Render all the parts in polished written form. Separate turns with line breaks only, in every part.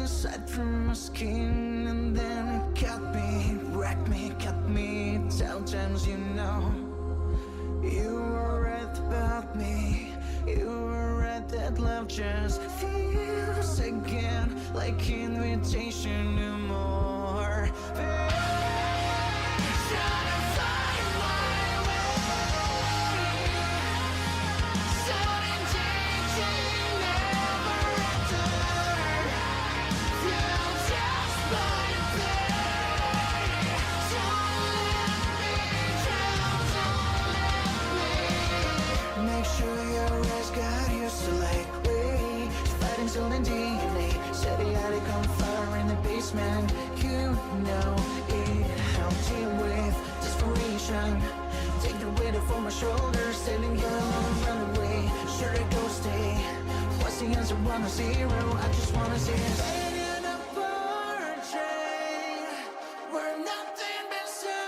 inside from my skin, and then it cut me, wrecked me, cut me 10 times, you know. You were right about me, you were right that love just feels again like invitation no more. Trying to find my way, sudden changing never return. Feel just like pain. Don't let me drown, don't let me. Make sure your eyes got used to light. Wait, fighting till the DNA. Set the attic on fire in the basement. You know it helped you with desperation. Take the weight off my shoulders, telling you alone, run away. Sure I go stay. What's the answer? 1 or 0? I just wanna see it. In a portrait where nothing beside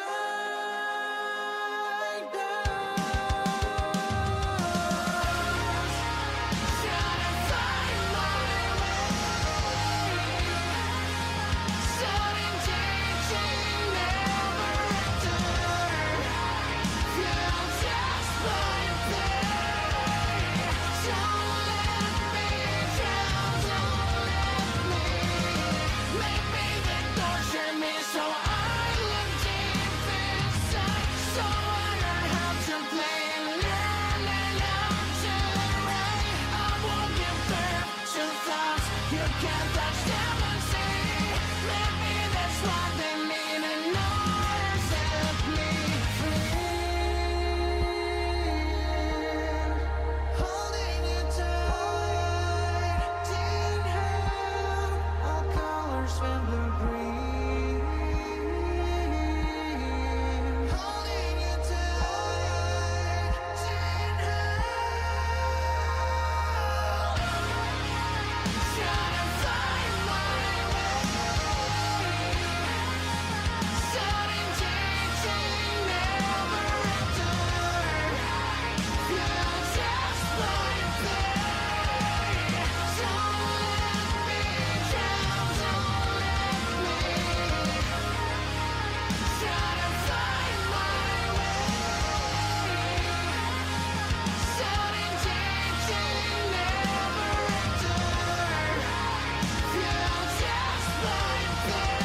us. Trying to find my way. Sudden changing never return. Feel just like pain. Don't let me drown, don't let me. Make me then torture me so I look deep inside. So I learn how to play and learn how to write. I won't give birth to thoughts you can't touch them and see. Maybe that's what they mean and know set me free. Holding you tight, didn't have all colors went blue-green. Holding you tight, didn't have. Trying to find my way. Sudden changing never return. Feel just like pain. Don't let me drown, don't let me. Trying to find my way. Sudden changing never return. Feel just like pain.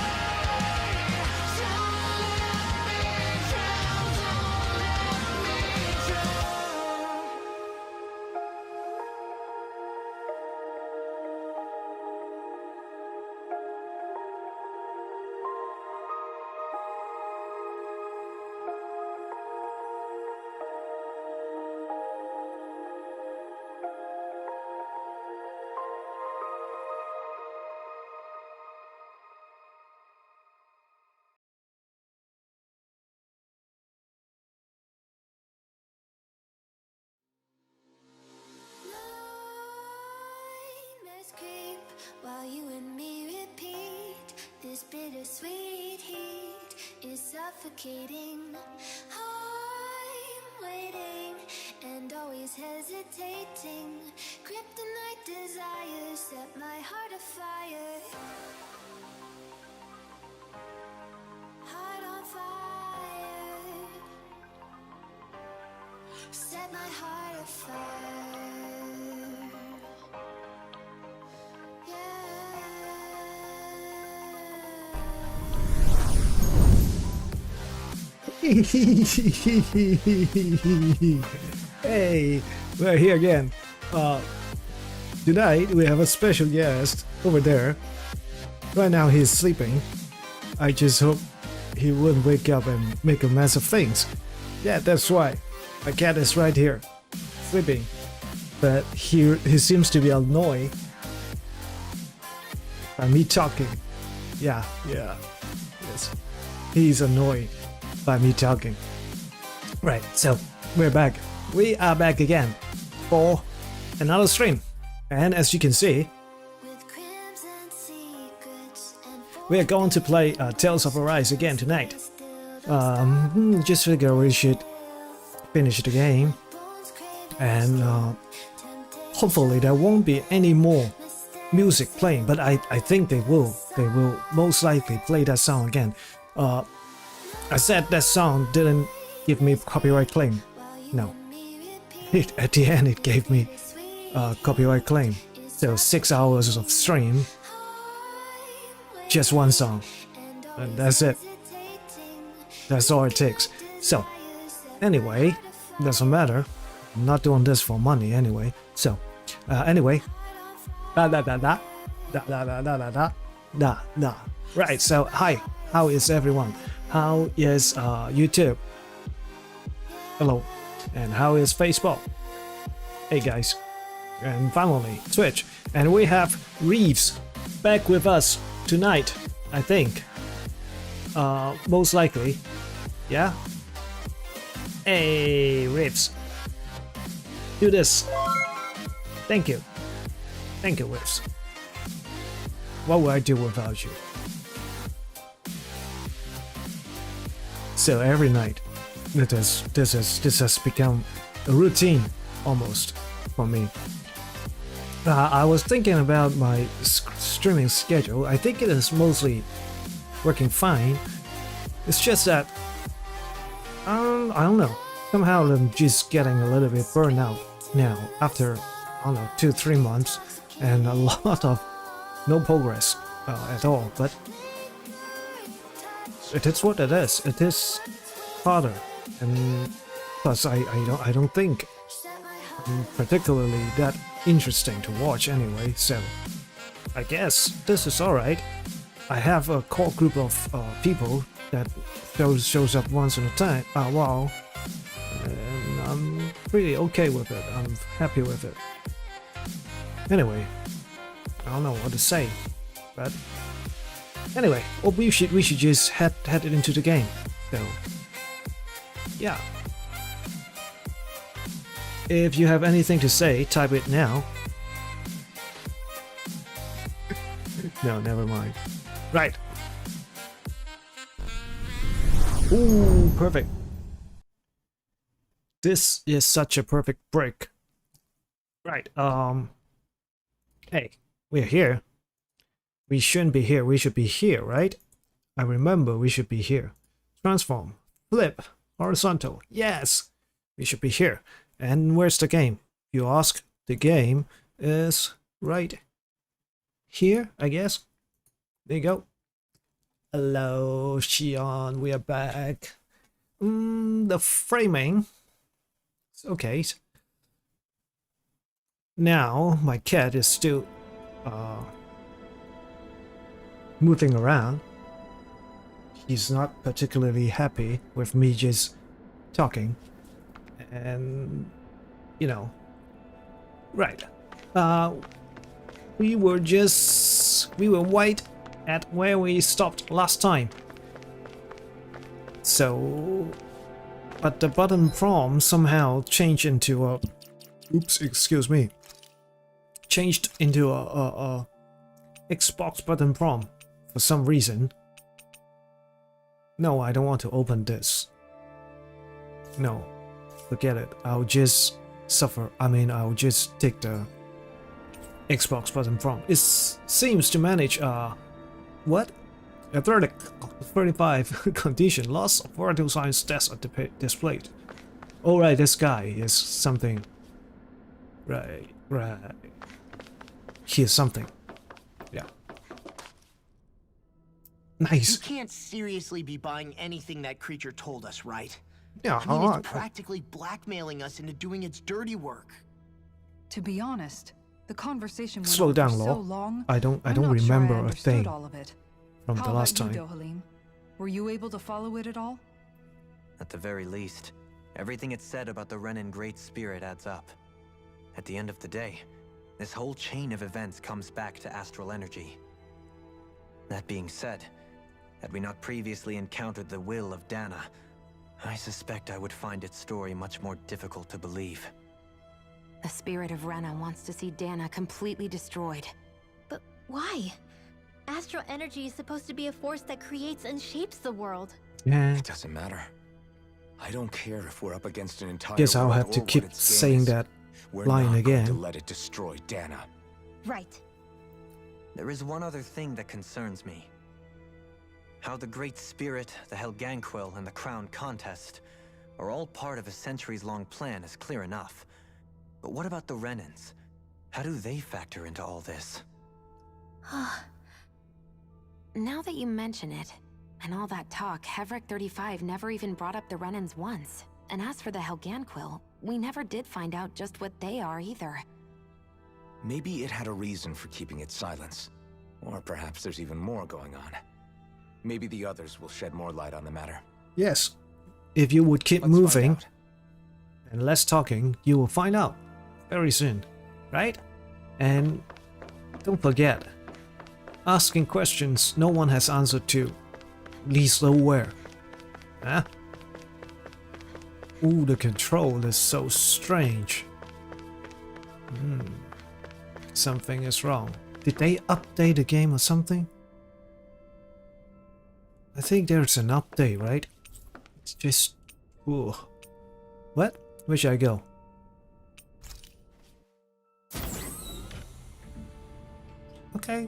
Don't let me drown, don't let me drown.
Nightmares creep while you and me repeat. This bittersweet heat is suffocating. I'm waiting and always hesitating. Kryptonite desires set my heart afire. Heart on fire. Set my heart afire.
Hey, we're here again. Tonight we have a special guest over there. Right now he's sleeping. I just hope he wouldn't wake up and make a mess of things. Yeah, that's right. My cat is right here, sleeping. But he seems to be annoyed by me talking. Yeah, yes. He's annoyed by me talking. Right, so we're back. We are back again for another stream. And as you can see,
With crimson secrets and
we are going to play Tales of Arise again tonight. Just figure we should finish the game, and hopefully there won't be any more music playing, but I think they will most likely play that song again. I said that song didn't give me copyright claim. No, at the end it gave me copyright claim. So 6 hours of stream, just one song, and that's it. That's all it takes. So anyway, doesn't matter. I'm not doing this for money anyway. So anyway, right. So hi, how is everyone? How is YouTube? Hello. And how is Facebook? Hey guys. And finally Twitch. And we have Reeves back with us tonight, I think. Most likely. Yeah. Hey Reeves. Do this. Thank you. Thank you, Reeves. What would I do without you? So every night, this has become a routine almost for me. I was thinking about my streaming schedule. I think it is mostly working fine. It's just that I don't know. Somehow I'm just getting a little bit burned out now after I don't know 2-3 months and a lot of no progress at all. But it is what it is. It is harder, and plus I don't think I'm particularly that interesting to watch anyway. So I guess this is alright. I have a core group of people that shows up once in a while, and I'm pretty okay with it. I'm happy with it. Anyway, I don't know what to say, but anyway, well, we should just head into the game. So yeah, if you have anything to say, type it now. No, never mind. Right. Ooh, perfect. This is such a perfect break. Right. Hey, we're here. We shouldn't be here. We should be here, right? I remember we should be here. Transform. Flip. Horizontal. Yes. We should be here. And where's the game? You ask. The game is right here, I guess. There you go. Hello, Xion. We are back. The framing. It's okay. Now, my cat is still moving around. He's not particularly happy with me just talking. And, you know, right. We were right at where we stopped last time. So, but the button prompt somehow changed into a, oops, excuse me, changed into a Xbox button prompt for some reason. No, I don't want to open this. No, forget it. I'll just suffer. I'll just take the Xbox button prompt. It seems to manage what? Athletic 35 condition, loss of vital signs stats are displayed. Alright, this guy is something. Right. He is something. Yeah. Nice.
You can't seriously be buying anything that creature told us, right?
Yeah,
I mean, it's practically blackmailing us into doing its dirty work.
To be honest, the conversation went
Slow
on
down,
for so
Law.
long.
I don't
I'm not
remember
sure I
a
understood
thing
all of it.
from
How
the last
about
time.
you, Dohalim? Were you able to follow it at all?
At the very least, everything it said about the Renan Great Spirit adds up. At the end of the day, this whole chain of events comes back to astral energy. That being said, had we not previously encountered the will of Dana, I suspect I would find its story much more difficult to believe.
The spirit of Rena wants to see Dana completely destroyed.
But why? Astral energy is supposed to be a force that creates and shapes the world.
Yeah.
It doesn't matter. I don't care if we're up against an entire
Guess I'll
world
have to
or
keep
what its game
saying
is.
that
We're
line
not going
again.
to let it destroy Dana.
Right.
There is one other thing that concerns me. How the Great Spirit, the Helganquil, and the Crown Contest are all part of a centuries-long plan is clear enough. But what about the Renans? How do they factor into all this?
Now that you mention it, and all that talk, Hevric 35 never even brought up the Renans once. And as for the Helganquil, we never did find out just what they are either.
Maybe it had a reason for keeping its silence. Or perhaps there's even more going on. Maybe the others will shed more light on the matter.
Yes, if you would keep
Let's find
moving
out.
and less talking, you will find out very soon, right? And don't forget, asking questions no one has answered to. Least aware. Huh? Ooh, the control is so strange. Something is wrong. Did they update the game or something? I think there's an update, right? It's just... Ooh. What? Where should I go? Okay.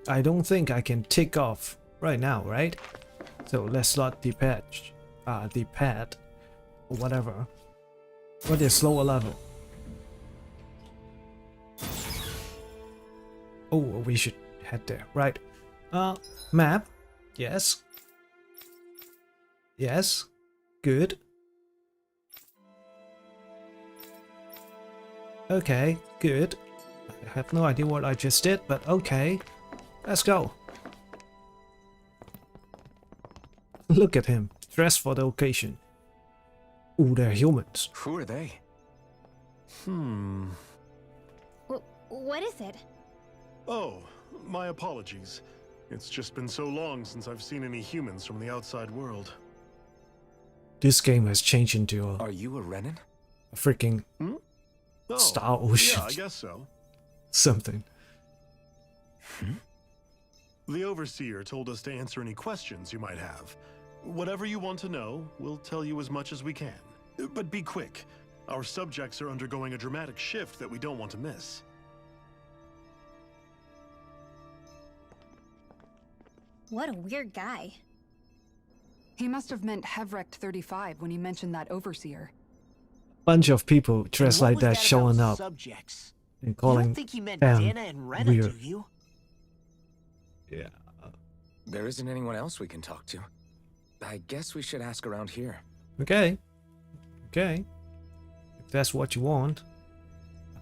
I don't think I can take off right now, right? So let's not depatch. Depad. Or whatever. What is lower level? Oh, we should head there, right? Map. Yes. Yes. Good. Okay, good. I have no idea what I just did, but okay. Let's go. Look at him, dressed for the occasion. Ooh, they're humans.
Who are they?
What is it?
Oh, my apologies. It's just been so long since I've seen any humans from the outside world.
This game has changed into
Are you a Renan?
a freaking
Oh,
Star Ocean.
yeah, I guess so.
something.
The Overseer told us to answer any questions you might have. Whatever you want to know, we'll tell you as much as we can. But be quick. Our subjects are undergoing a dramatic shift that we don't want to miss.
What a weird guy.
He must have meant Hevrecht 35 when he mentioned that overseer.
Bunch of people dressed
What
like
was
that
about
showing up
Subjects?
and
You
calling
don't think he meant
them
Dana and Rena,
weird.
do you?
Yeah.
There isn't anyone else we can talk to. I guess we should ask around here.
Okay. Okay. If that's what you want.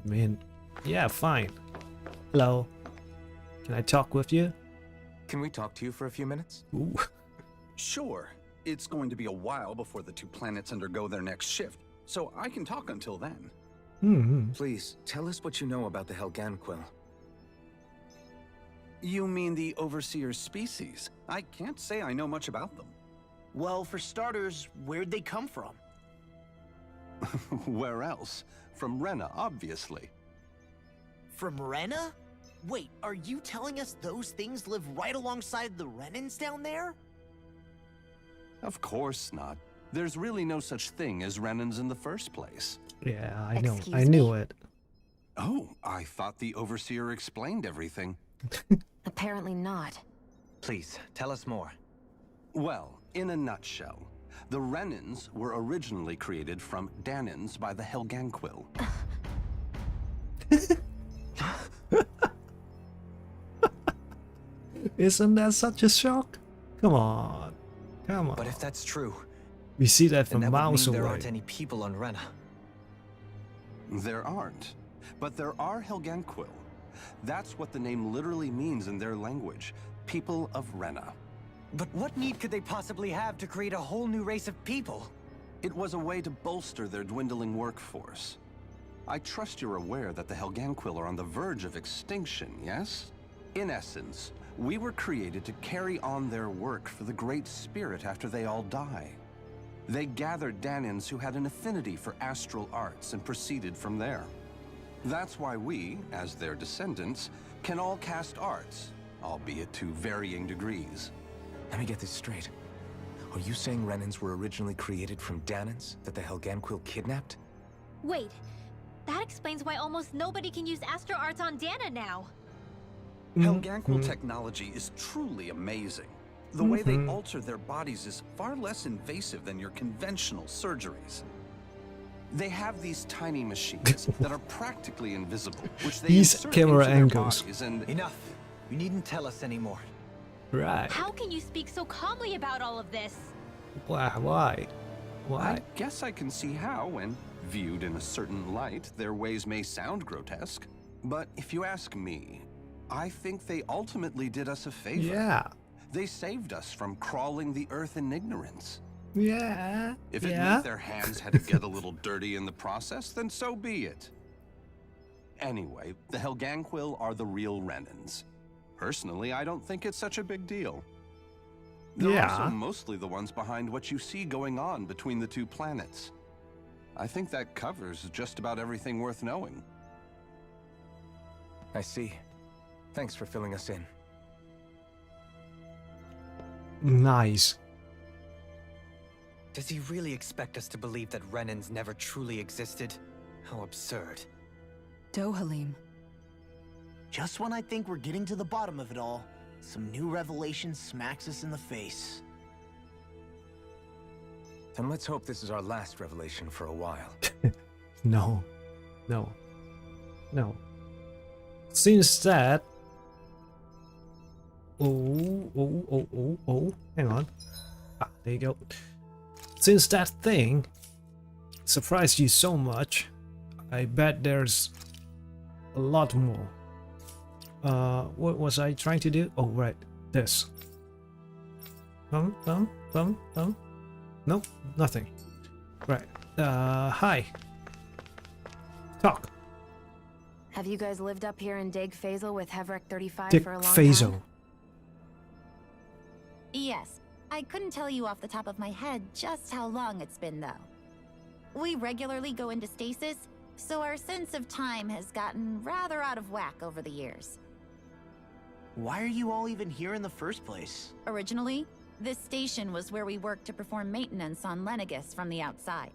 I mean, yeah, fine. Hello. Can I talk with you?
Can we talk to you for a few minutes?
Ooh.
Sure. It's going to be a while before the two planets undergo their next shift, so I can talk until then.
Please, tell us what you know about the Helganquil.
You mean the Overseer's species? I can't say I know much about them.
Well, for starters, where'd they come from?
Where else? From Rena, obviously.
From Rena? Wait, are you telling us those things live right alongside the Renans down there?
Of course not. There's really no such thing as Renans in the first place.
Yeah, I know.
Excuse
I knew
me?
it.
Oh, I thought the Overseer explained everything.
Apparently not.
Please, tell us more.
Well, in a nutshell, the Renans were originally created from Danans by the Helganquil.
Isn't that such a shock? Come on. Come on.
But if that's true,
We see that
then
from
that would
miles
mean there
away.
aren't any people on Rena.
There aren't. But there are Helganquil. That's what the name literally means in their language. People of Rena.
But what need could they possibly have to create a whole new race of people?
It was a way to bolster their dwindling workforce. I trust you're aware that the Helganquil are on the verge of extinction, yes? In essence, we were created to carry on their work for the Great Spirit after they all die. They gathered Danans who had an affinity for astral arts and proceeded from there. That's why we, as their descendants, can all cast arts, albeit to varying degrees.
Let me get this straight. Are you saying Renans were originally created from Danans that the Helganquil kidnapped?
Wait, that explains why almost nobody can use Astro Arts on Dana now.
Helganquil technology is truly amazing. The way they alter their bodies is far less invasive than your conventional surgeries. They have these tiny machines that are practically invisible, which they
These
insert
camera
into their
angles.
bodies and
Enough. You needn't tell us anymore.
Right.
How can you speak so calmly about all of this?
Why?
I guess I can see how, when viewed in a certain light, their ways may sound grotesque. But if you ask me, I think they ultimately did us a favor.
Yeah.
They saved us from crawling the earth in ignorance.
Yeah.
If it meant their hands had to get a little dirty in the process, then so be it. Anyway, the Helganquil are the real Renans. Personally, I don't think it's such a big deal. They're also mostly the ones behind what you see going on between the two planets. I think that covers just about everything worth knowing.
I see. Thanks for filling us in.
Nice.
Does he really expect us to believe that Renans never truly existed? How absurd.
Dohalim.
Just when I think we're getting to the bottom of it all, some new revelation smacks us in the face.
Then let's hope this is our last revelation for a while.
No. Since that... Oh. Hang on. Ah, there you go. Since that thing surprised you so much, I bet there's a lot more. What was I trying to do? Oh, right. This. Nope, nothing. Right. Hi. Talk.
Have you guys lived up here in Dig Fazel with Hevrek 35
Dig
for a long
Fazel.
time?
Yes. I couldn't tell you off the top of my head just how long it's been, though. We regularly go into stasis, so our sense of time has gotten rather out of whack over the years.
Why are you all even here in the first place?
Originally, this station was where we worked to perform maintenance on Lenegis from the outside.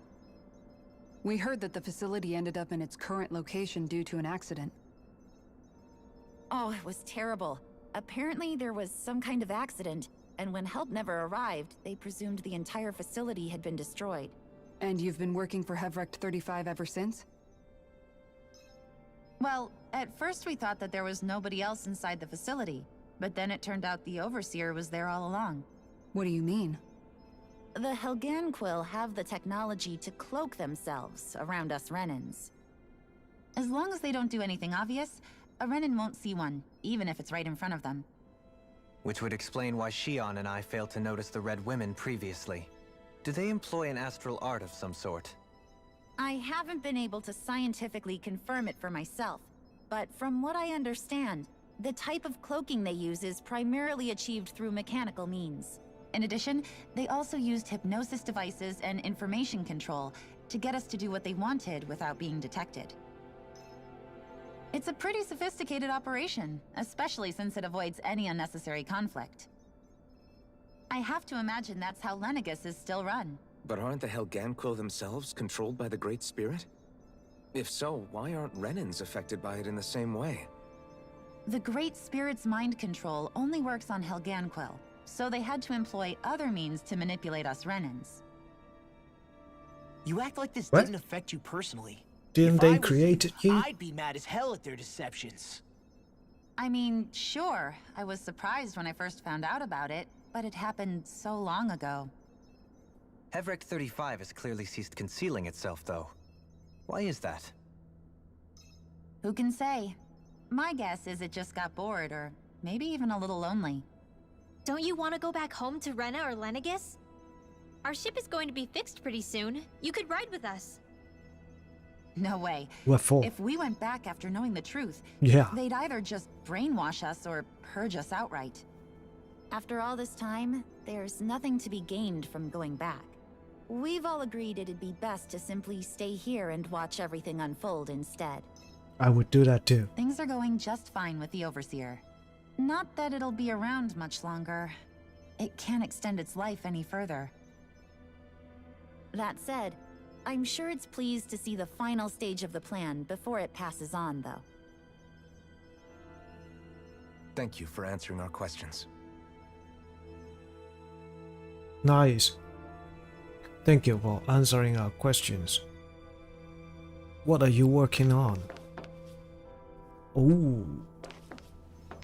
We heard that the facility ended up in its current location due to an accident.
Oh, it was terrible. Apparently there was some kind of accident, and when help never arrived, they presumed the entire facility had been destroyed.
And you've been working for Hevrek 35 ever since?
Well, at first we thought that there was nobody else inside the facility, but then it turned out the Overseer was there all along.
What do you mean?
The Helganquil have the technology to cloak themselves around us Renans. As long as they don't do anything obvious, a Renan won't see one, even if it's right in front of them.
Which would explain why Shion and I failed to notice the Red Women previously. Do they employ an astral art of some sort?
I haven't been able to scientifically confirm it for myself, but from what I understand, the type of cloaking they use is primarily achieved through mechanical means. In addition, they also used hypnosis devices and information control to get us to do what they wanted without being detected. It's a pretty sophisticated operation, especially since it avoids any unnecessary conflict. I have to imagine that's how Lenegis is still run.
But aren't the Helganquil themselves controlled by the Great Spirit? If so, why aren't Renans affected by it in the same way?
The Great Spirit's mind control only works on Helganquil, so they had to employ other means to manipulate us Renans.
You act like this
What?
didn't affect you personally.
Didn't
If
they
I was
create you?
I'd be mad as hell at their deceptions.
I mean, sure, I was surprised when I first found out about it, but it happened so long ago.
Hevrek 35 has clearly ceased concealing itself, though. Why is that?
Who can say? My guess is it just got bored, or maybe even a little lonely.
Don't you want to go back home to Rena or Lenegis? Our ship is going to be fixed pretty soon. You could ride with us.
No way.
What for?
If we went back after knowing the truth,
Yeah.
they'd either just brainwash us or purge us outright. After all this time, there's nothing to be gained from going back. We've all agreed it'd be best to simply stay here and watch everything unfold instead.
I would do that too.
Things are going just fine with the Overseer. Not that it'll be around much longer. It can't extend its life any further. That said, I'm sure it's pleased to see the final stage of the plan before it passes on, though.
Thank you for answering our questions.
Nice. Thank you for answering our questions. What are you working on? Oh,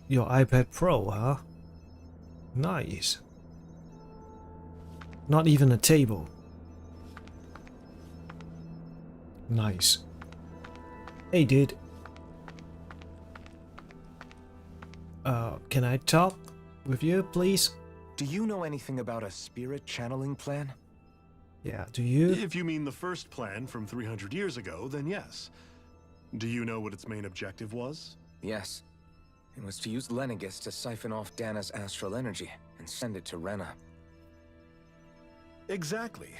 your iPad Pro, huh? Nice. Not even a table. Nice. Hey, dude. Can I talk with you, please?
Do you know anything about a spirit channeling plan?
Yeah, do you?
If you mean the first plan from 300 years ago, then yes. Do you know what its main objective was?
Yes. It was to use Lenegis to siphon off Dana's astral energy and send it to Rena.
Exactly.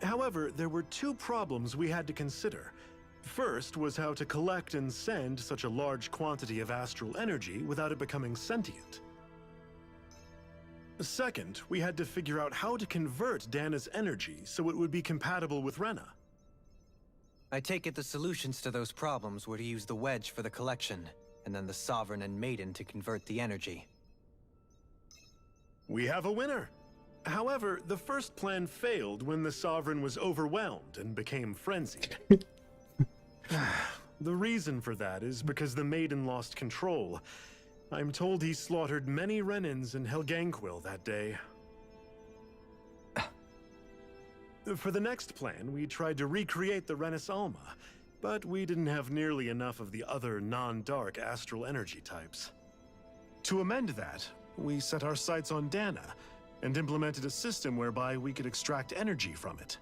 However, there were two problems we had to consider. First was how to collect and send such a large quantity of astral energy without it becoming sentient. Second, we had to figure out how to convert Dana's energy so it would be compatible with Rena.
I take it the solutions to those problems were to use the wedge for the collection, and then the Sovereign and Maiden to convert the energy.
We have a winner! However, the first plan failed when the Sovereign was overwhelmed and became frenzied. The reason for that is because the Maiden lost control. I'm told he slaughtered many Renans in Helganquil that day. For the next plan, we tried to recreate the Renis Alma, but we didn't have nearly enough of the other non-dark astral energy types. To amend that, we set our sights on Dana, and implemented a system whereby we could extract energy from it.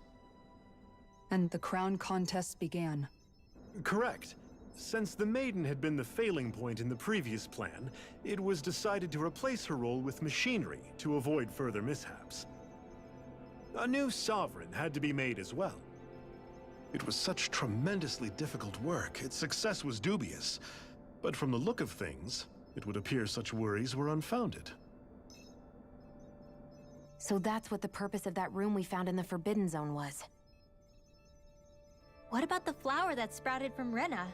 And the crown contests began.
Correct. Since the Maiden had been the failing point in the previous plan, it was decided to replace her role with machinery to avoid further mishaps. A new Sovereign had to be made as well. It was such tremendously difficult work, its success was dubious. But from the look of things, it would appear such worries were unfounded.
So that's what the purpose of that room we found in the Forbidden Zone was.
What about the flower that sprouted from Rena?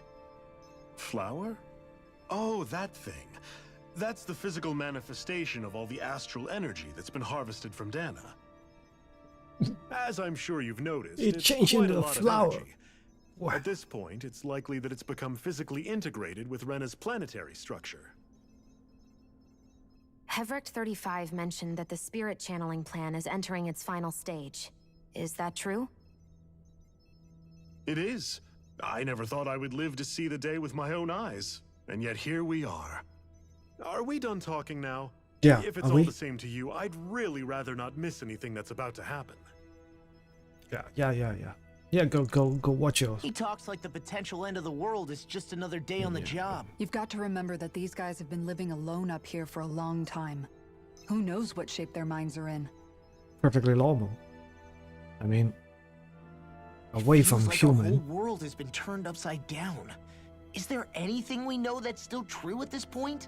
Flower? Oh, that thing. That's the physical manifestation of all the astral energy that's been harvested from Dana. As I'm sure you've noticed,
It
it's
changed
quite
into
a
a
lot
flower.
of energy. At this point, it's likely that it's become physically integrated with Rena's planetary structure.
Hevrecht 35 mentioned that the spirit channeling plan is entering its final stage. Is that true?
It is. I never thought I would live to see the day with my own eyes. And yet here we are. Are we done talking now?
Yeah,
If it's
are
all
we?
the same to you, I'd really rather not miss anything that's about to happen.
Yeah. Yeah, go watch yours.
He talks like the potential end of the world is just another day on the job.
You've got to remember that these guys have been living alone up here for a long time. Who knows what shape their minds are in?
Perfectly normal. I mean, away from
Feels like
human.
The whole world has been turned upside down. Is there anything we know that's still true at this point?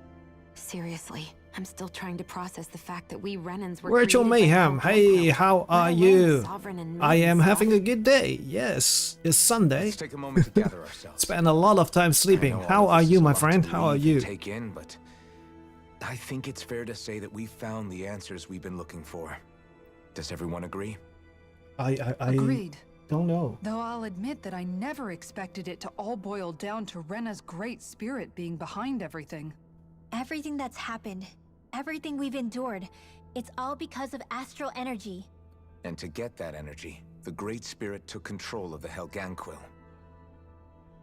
Seriously, I'm still trying to process the fact that we Renans were
Virtual
created by
Mayhem,
Helganquil,
hey, how
let
are
alone
you?
Sovereign and
I
Maiden
am
stuff.
having a good day. Yes, it's Sunday.
Let's take a moment to gather ourselves.
Spend a lot of time
I
sleeping.
know
How
all of
are
this
you,
is a
my
lot
friend?
to
How are
read and
you?
Take in, but I think it's fair to say that we found the answers we've been looking for. Does everyone agree?
I
Agreed.
don't know.
Though I'll admit that I never expected it to all boil down to Rena's great spirit being behind everything.
Everything that's happened, everything we've endured, it's all because of astral energy.
And to get that energy, the Great Spirit took control of the Helganquil.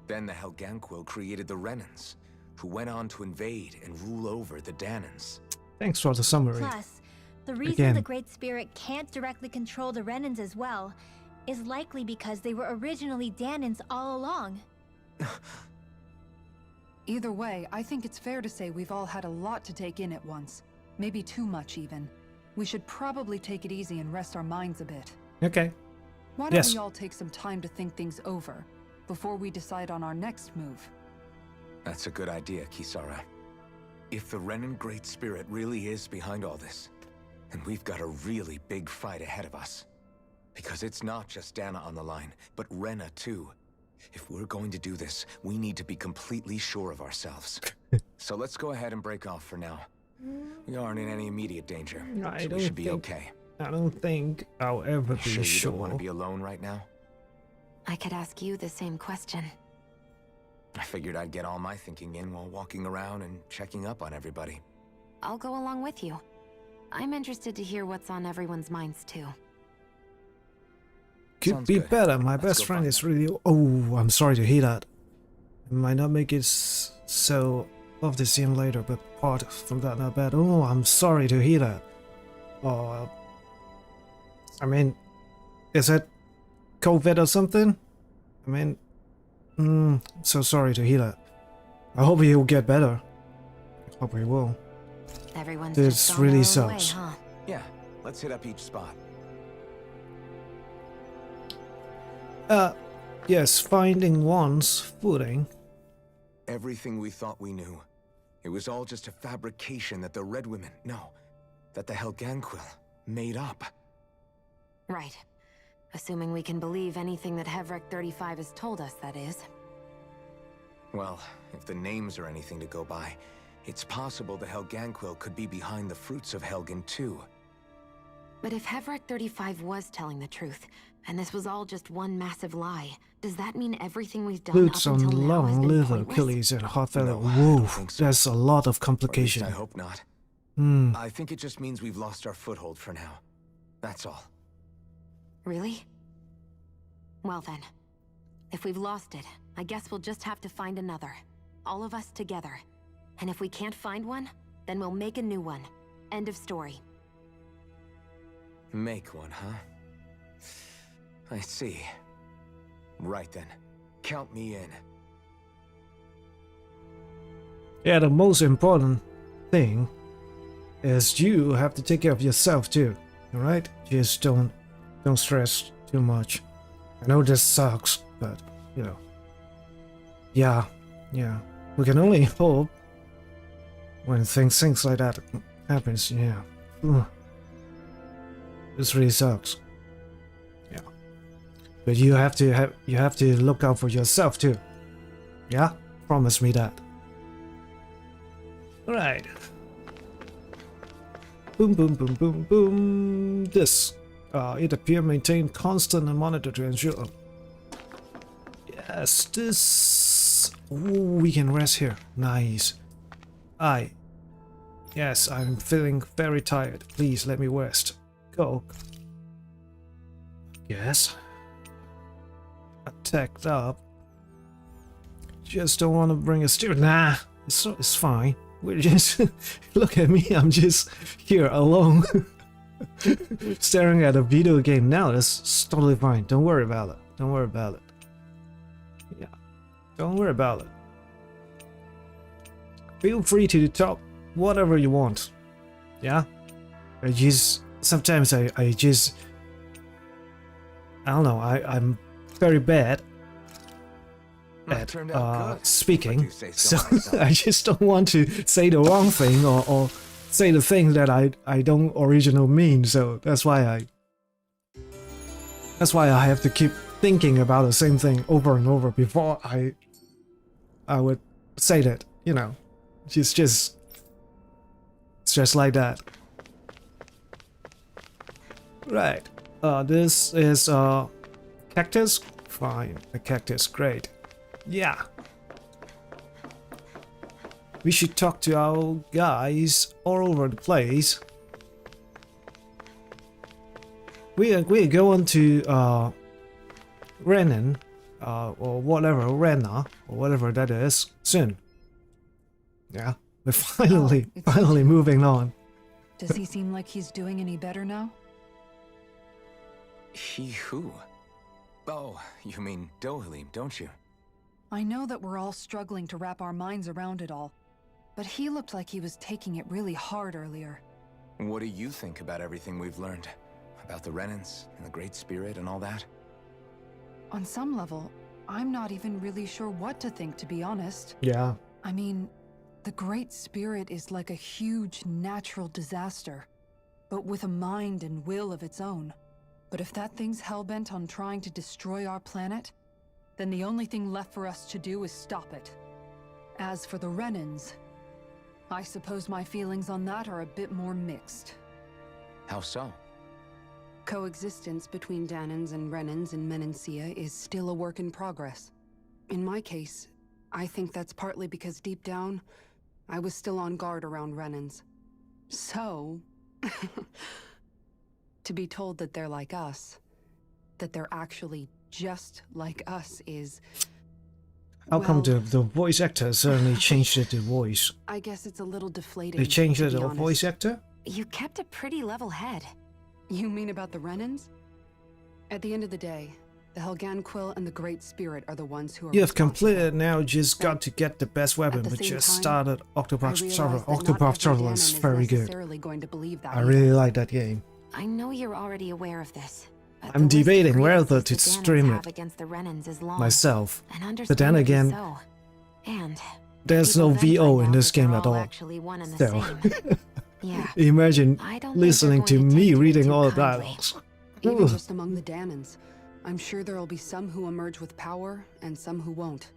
Then the Helganquil created the Renans, who went on to invade and rule over the Danans.
Thanks for the summary.
Plus, the reason
Again.
the Great Spirit can't directly control the Renans as well is likely because they were originally Danans all along.
Either way, I think it's fair to say we've all had a lot to take in at once. Maybe too much, even. We should probably take it easy and rest our minds a bit.
Okay.
Why don't
Yes.
we all take some time to think things over before we decide on our next move?
That's a good idea, Kisara. If the Renan Great Spirit really is behind all this, then we've got a really big fight ahead of us. Because it's not just Dana on the line, but Rena too. If we're going to do this, we need to be completely sure of ourselves. So let's go ahead and break off for now. We aren't in any immediate danger,
I
so
don't
we should be
think-
okay.
I don't think I'll ever be
Sure you
sure.
don't want to be alone right now?
I could ask you the same question.
I figured I'd get all my thinking in while walking around and checking up on everybody.
I'll go along with you. I'm interested to hear what's on everyone's minds too.
Could
Sounds
be
good.
better. My
Let's
best
go
friend
find
is really. Oh, I'm sorry to hear that. It might not make it so love to see him later, but apart from that, not bad. Oh, I'm sorry to hear that. I mean, is that COVID or something? I mean, so sorry to hear that. I hope he will get better. I hope he will.
Everyone's
This
just gone
really
their own way,
sucks.
huh?
Yeah, let's hit up each spot.
Yes, finding one's footing.
Everything we thought we knew. It was all just a fabrication that the Red Women, no, that the Helganquil made up.
Right. Assuming we can believe anything that Hevric 35 has told us, that is.
Well, if the names are anything to go by, it's possible the Helganquil could be behind the fruits of Helgen too.
But if Hevric 35 was telling the truth, and this was all just one massive lie, does that mean everything we've done
Boots
up
on
until now has
long
been
leather,
pointless?
Achilles, and hot feather.
No, I
Whoa,
don't think so.
that's a lot of
Or at least
complication.
I hope not.
Hmm.
I think it just means we've lost our foothold for now. That's all.
Really? Well then, if we've lost it, I guess we'll just have to find another. All of us together. And if we can't find one, then we'll make a new one. End of story.
Make one, huh? I see. Right then. Count me in.
Yeah, the most important thing is you have to take care of yourself too. Alright? Just don't stress too much. I know this sucks, but you know. Yeah. We can only hope when things like that happens, yeah. Ugh. This really sucks. Yeah. But you have to look out for yourself too. Yeah? Promise me that. Alright. Boom, boom, boom, boom, boom. This. It appears maintain constant and monitor to ensure. Yes, this. Ooh, we can rest here. Nice. Yes, I'm feeling very tired. Please let me rest. Go. Yes. Attacked up. Just don't want to bring a steer. Nah, it's fine. We're just look at me. I'm just here alone, staring at a video game. Now that's totally fine. Don't worry about it. Don't worry about it. Yeah, don't worry about it. Feel free to talk whatever you want. Yeah, I just sometimes I don't know. I'm very bad
That
at
turned out good,
speaking,
if I do say so
so
myself.
I just don't want to say the wrong thing or say the thing that I don't originally mean. So that's why I have to keep thinking about the same thing over and over before I would say that. You know, it's just like that. Right. This is cactus. Fine, a cactus. Great. Yeah. We should talk to our guys all over the place. We are going to Renan, or whatever, Rena, or whatever that is, soon. Yeah, we're finally moving on.
Does he seem like he's doing any better now?
He who? Oh, you mean Dohalim, don't you?
I know that we're all struggling to wrap our minds around it all, but he looked like he was taking it really hard earlier.
What do you think about everything we've learned? About the Renans and the Great Spirit and all that?
On some level, I'm not even really sure what to think, to be honest.
Yeah.
I mean, the Great Spirit is like a huge natural disaster, but with a mind and will of its own. But if that thing's hellbent on trying to destroy our planet, then the only thing left for us to do is stop it. As for the Renans, I suppose my feelings on that are a bit more mixed.
How so?
Coexistence between Dahnans and Renans in Menancia is still a work in progress. In my case, I think that's partly because deep down, I was still on guard around Renans. So, to be told that they're like us, that they're actually just like us is...
How come
well,
the voice actor suddenly changed it to voice?
I guess it's a little deflating.
They changed
to
it
be
to
honest.
voice actor?
You kept a pretty level head.
You mean about the Renans? At the end of the day, the Helgan Quill and the Great Spirit are the ones who are
You have
responsible.
completed now, just got to get the best weapon,
the
but
same
just
time,
started
I
Octopath
realize
Traveler.
that not
Octopath
every
Traveler
Dahnan
is
is
very good.
necessarily going to believe that
I
either.
really like that game.
I know you're already aware of this. But
I'm
the list of
debating whether
grievances
to
the Dahnans
stream
have
it
against the Renans is long,
myself.
and
But then
understandably
again,
so. And
there's
people
no
then find
VO in
out
this
that they're
game at
all
all.
actually one and the
So,
same. Yeah.
imagine
I don't think
listening
they're
to
going to
me
take it
reading
too
all the
kindly.
dialogues.
Even
Ugh.
just among the Dahnans, I'm sure there'll be some who emerge with power and some who won't.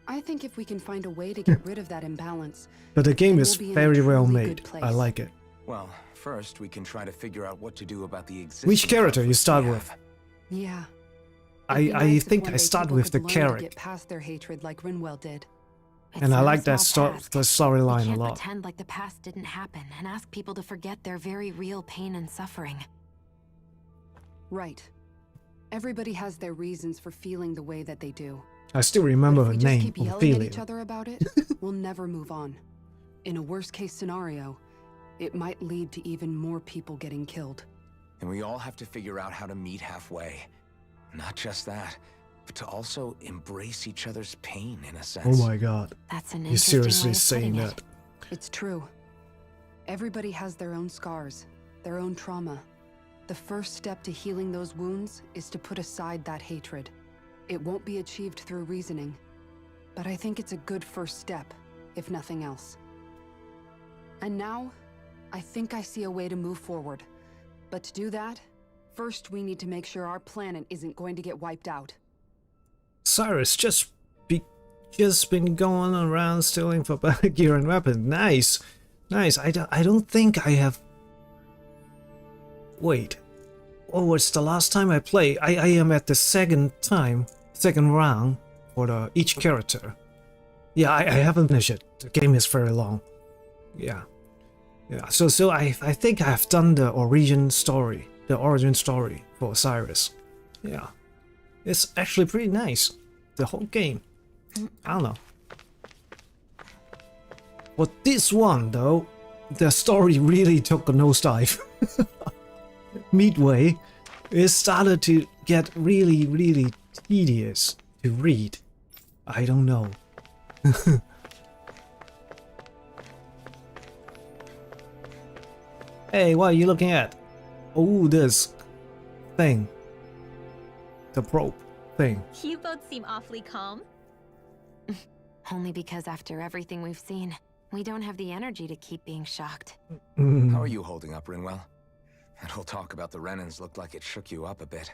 I think if we can find a way to get rid of that imbalance,
But the game
then
is
we'll be in a
very well
truly
made.
good place.
I like it.
Well, first we can try to figure out what to do about the existing
Which character you
conflicts
start
we
with?
have.
Yeah.
I
It'd be nice if
think
one
I
day
start
people
with the
could learn to
character.
get past their hatred like Rinwell did.
And I
It's
like
no
that
small
the
task.
storyline
We
a
can't
lot.
pretend like the past didn't happen and ask people to forget their very real pain and suffering.
Right. Everybody has their reasons for feeling the way that they do.
I still
But
remember
if
her
we just
name,
keep yelling at each
Ophelia.
other about it, we'll never move on. In a worst-case scenario, it might lead to even more people getting killed.
And we all have to figure out how to meet halfway. Not just that, but to also embrace each other's pain in a sense.
Oh my god.
That's an
You're
interesting
seriously
way of
saying
putting
that.
it.
It's true. Everybody has their own scars, their own trauma. The first step to healing those wounds is to put aside that hatred. It won't be achieved through reasoning, but I think it's a good first step, if nothing else. And now, I think I see a way to move forward. But to do that, first we need to make sure our planet isn't going to get wiped out.
Cyrus just been going around stealing for better gear and weapons. Nice. Nice. I don't think I have... Wait. What was the last time I played? I am at the second round for each character. Yeah, I haven't finished it. The game is very long. Yeah. Yeah. So I think I've done the origin story for Cyrus. Yeah. It's actually pretty nice. The whole game. I don't know. But this one though, the story really took a nosedive. Midway, it started to get really, really tedious to read. I don't know. Hey, what are you looking at? Oh, this thing. The probe thing.
You both seem awfully calm.
Only because after everything we've seen, we don't have the energy to keep being shocked.
How are you holding up, Rinwell? That whole talk about the Renans looked like it shook you up a bit.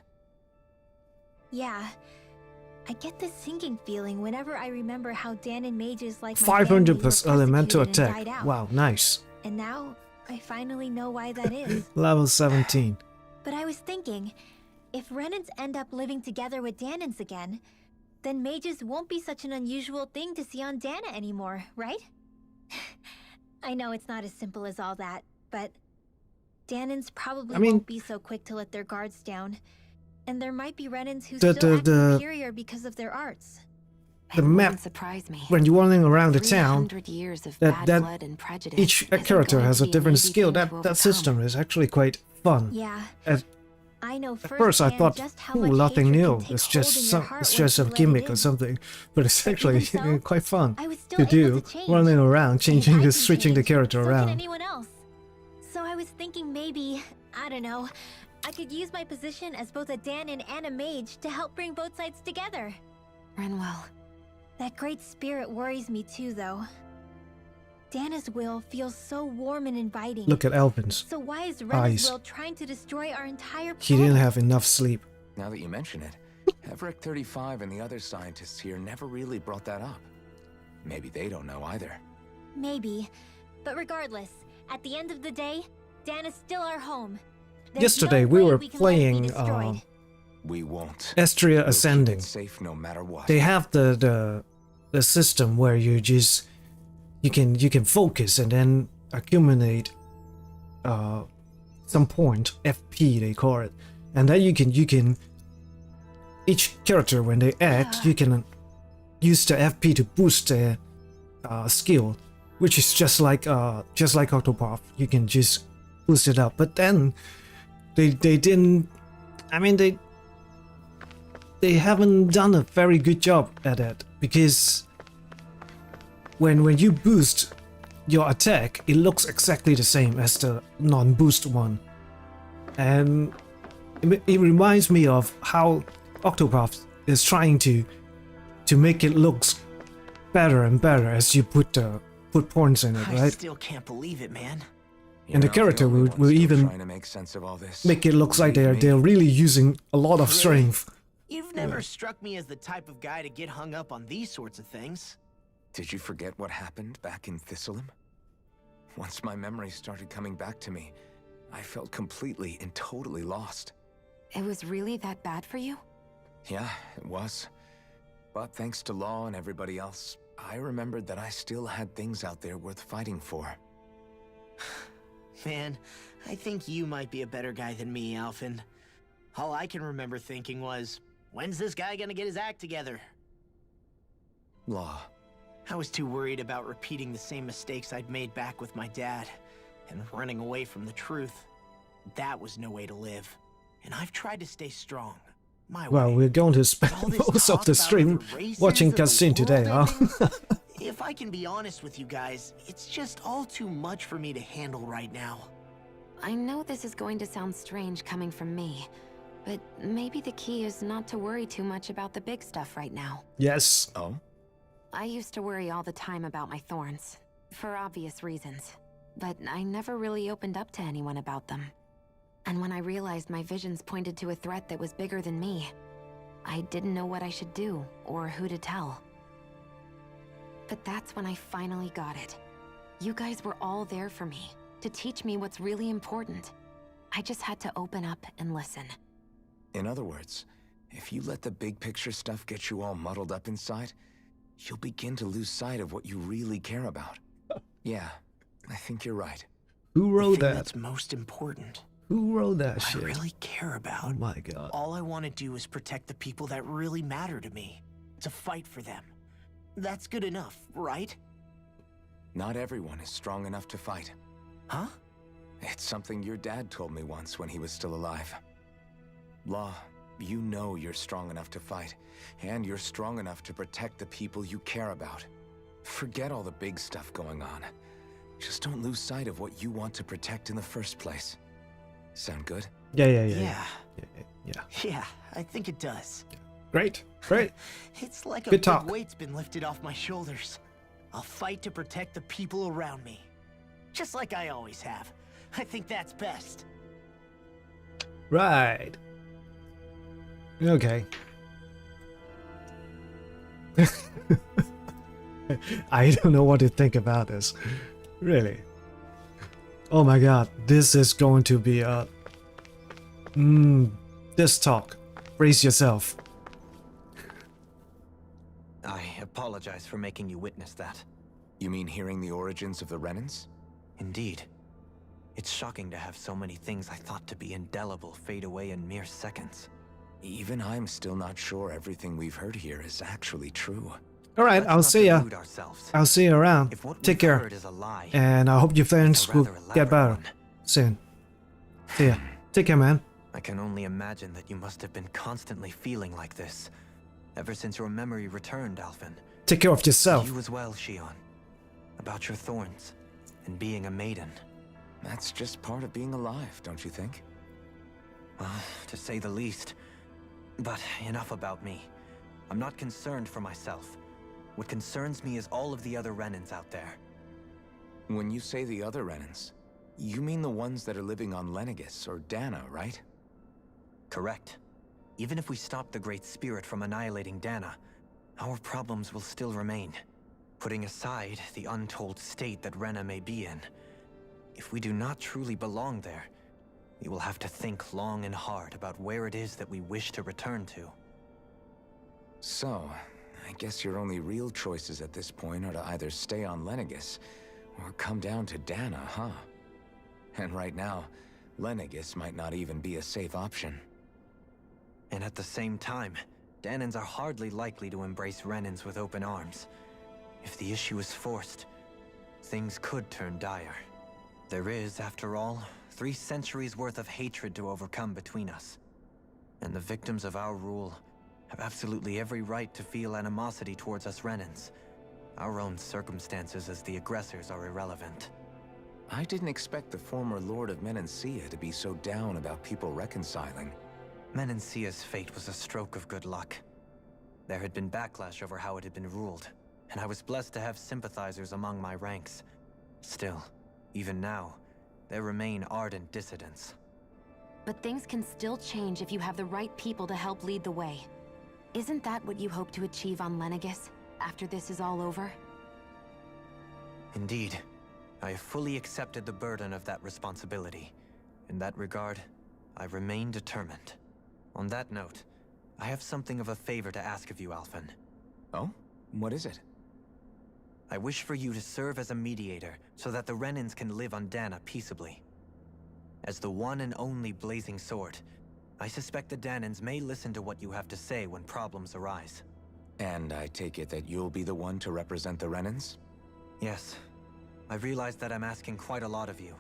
Yeah. I get this sinking feeling whenever I remember how Dahnan mages like my
500
family
plus
were
elemental
persecuted and
attack.
died out.
Wow, nice.
And now, I finally know why that is.
Level 17.
But I was thinking, if Renans end up living together with Dahnans again, then mages won't be such an unusual thing to see on Dahna anymore, right? I know it's not as simple as all that, but Dahnans probably won't be so quick to let their guards down. And there might be Renans who still act superior because of their arts.
The map,
surprise me.
when you're running around the town,
300 years of bad blood and prejudice
each
isn't
character
going
has
to
a
be an
different
easy
skill.
thing to
That system is actually quite fun.
Yeah. I know
At first I thought, ooh, nothing new. It's just a gimmick or something. But it's actually quite fun to do, running around, switching the character
So can
around.
anyone else. So I was thinking maybe, I don't know, I could use my position as both a Dahnan and a mage to help bring both sides together.
Rinwell.
That great spirit worries me too, though. Dana's will feels so warm and inviting.
Look at Elvin's
So why is
eyes.
Rena's will trying to destroy our entire planet?
He didn't have enough sleep.
Now that you mention it, Everett 35 and the other scientists here never really brought that up. Maybe they don't know either.
Maybe. But regardless, at the end of the day, Dan is still our home. There's
Yesterday
no
we
way
were
we can let it be
playing
destroyed.
We won't.
Astria
We'll keep
Ascending.
it safe no matter what.
They have the system where you just you can focus and then accumulate some point, FP they call it, and then you can each character when they act you can use the FP to boost their skill, which is just like Octopath. You can just boost it up, but then they didn't. I mean they haven't done a very good job at it, because when you boost your attack, it looks exactly the same as the non-boost one, and it reminds me of how Octopath is trying to make it look better and better as you put points in it,
I
right?
still can't believe it, man.
And the character will even
trying to make sense of all this.
make it look like they're really using a lot of strength.
You've never struck me as the type of guy to get hung up on these sorts of things.
Did you forget what happened back in Thistleum? Once my memories started coming back to me, I felt completely and totally lost.
It was really that bad for you?
Yeah, it was. But thanks to Law and everybody else, I remembered that I still had things out there worth fighting for.
Man, I think you might be a better guy than me, Alphen. All I can remember thinking was, when's this guy gonna get his act together?
Law.
I was too worried about repeating the same mistakes I'd made back with my dad, and running away from the truth. That was no way to live. And I've tried to stay strong. My
Well,
way.
we're going to spend
All this
most
talk
of the
about
stream
other races
watching
and the
cutscene today, huh?
world ending, if I can be honest with you guys, it's just all too much for me to handle right now.
I know this is going to sound strange coming from me, but maybe the key is not to worry too much about the big stuff right now.
Yes.
Oh?
I used to worry all the time about my thorns, for obvious reasons, but I never really opened up to anyone about them. And when I realized my visions pointed to a threat that was bigger than me, I didn't know what I should do or who to tell. But that's when I finally got it. You guys were all there for me, to teach me what's really important. I just had to open up and listen.
In other words, if you let the big picture stuff get you all muddled up inside, you'll begin to lose sight of what you really care about. Yeah, I think you're right.
Who
The
wrote
thing
that?
that's most important.
Who wrote that
I
shit?
really care about.
Oh my god.
All I want to do is protect the people that really matter to me. To fight for them. That's good enough, right?
Not everyone is strong enough to fight.
Huh?
It's something your dad told me once when he was still alive. Law, you know you're strong enough to fight, and you're strong enough to protect the people you care about. Forget all the big stuff going on. Just don't lose sight of what you want to protect in the first place. Sound good?
Yeah.
Yeah, I think it does.
Great. Great.
It's like a
Good
big
talk.
weight's been lifted off my shoulders. I'll fight to protect the people around me. Just like I always have. I think that's best.
Right. Okay. I don't know what to think about this. Really. Oh my god, this is going to be a... this talk. Brace yourself.
I apologize for making you witness that.
You mean hearing the origins of the Renans?
Indeed. It's shocking to have so many things I thought to be indelible fade away in mere seconds.
Even I'm still not sure everything we've heard here is actually true.
Alright, I'll see ya.
Delude ourselves.
I'll see you around.
If what
Take
we've
care.
heard is a lie,
And I hope your friends
it's a
will
rather
get
elaborate
better
one.
soon. See ya. Take care, man.
I can only imagine that you must have been constantly feeling like this, ever since your memory returned, Alphen.
Take care of yourself.
You as well, Shion. About your thorns, and being a maiden.
That's just part of being alive, don't you think?
Well, to say the least. But enough about me. I'm not concerned for myself. What concerns me is all of the other Renans out there.
When you say the other Renans, you mean the ones that are living on Lenegis or Dana, right?
Correct. Even if we stop the Great Spirit from annihilating Dana, our problems will still remain. Putting aside the untold state that Rena may be in, if we do not truly belong there, we will have to think long and hard about where it is that we wish to return to.
So, I guess your only real choices at this point are to either stay on Lenegis, or come down to Dana, huh? And right now, Lenegis might not even be a safe option.
And at the same time, Danans are hardly likely to embrace Renans with open arms. If the issue is forced, things could turn dire. There is, after all, 3 centuries worth of hatred to overcome between us. And the victims of our rule have absolutely every right to feel animosity towards us Renans. Our own circumstances as the aggressors are irrelevant.
I didn't expect the former Lord of Menancia to be so down about people reconciling.
Menancia's fate was a stroke of good luck. There had been backlash over how it had been ruled, and I was blessed to have sympathizers among my ranks. Still, even now, there remain ardent dissidents.
But things can still change if you have the right people to help lead the way. Isn't that what you hope to achieve on Lenegis, after this is all over?
Indeed. I have fully accepted the burden of that responsibility. In that regard, I remain determined. On that note, I have something of a favor to ask of you, Alphen.
Oh? What is it?
I wish for you to serve as a mediator so that the Renans can live on Dana peaceably. As the one and only Blazing Sword, I suspect the Danans may listen to what you have to say when problems arise.
And I take it that you'll be the one to represent the Renans?
Yes. I realize that I'm asking quite a lot of you.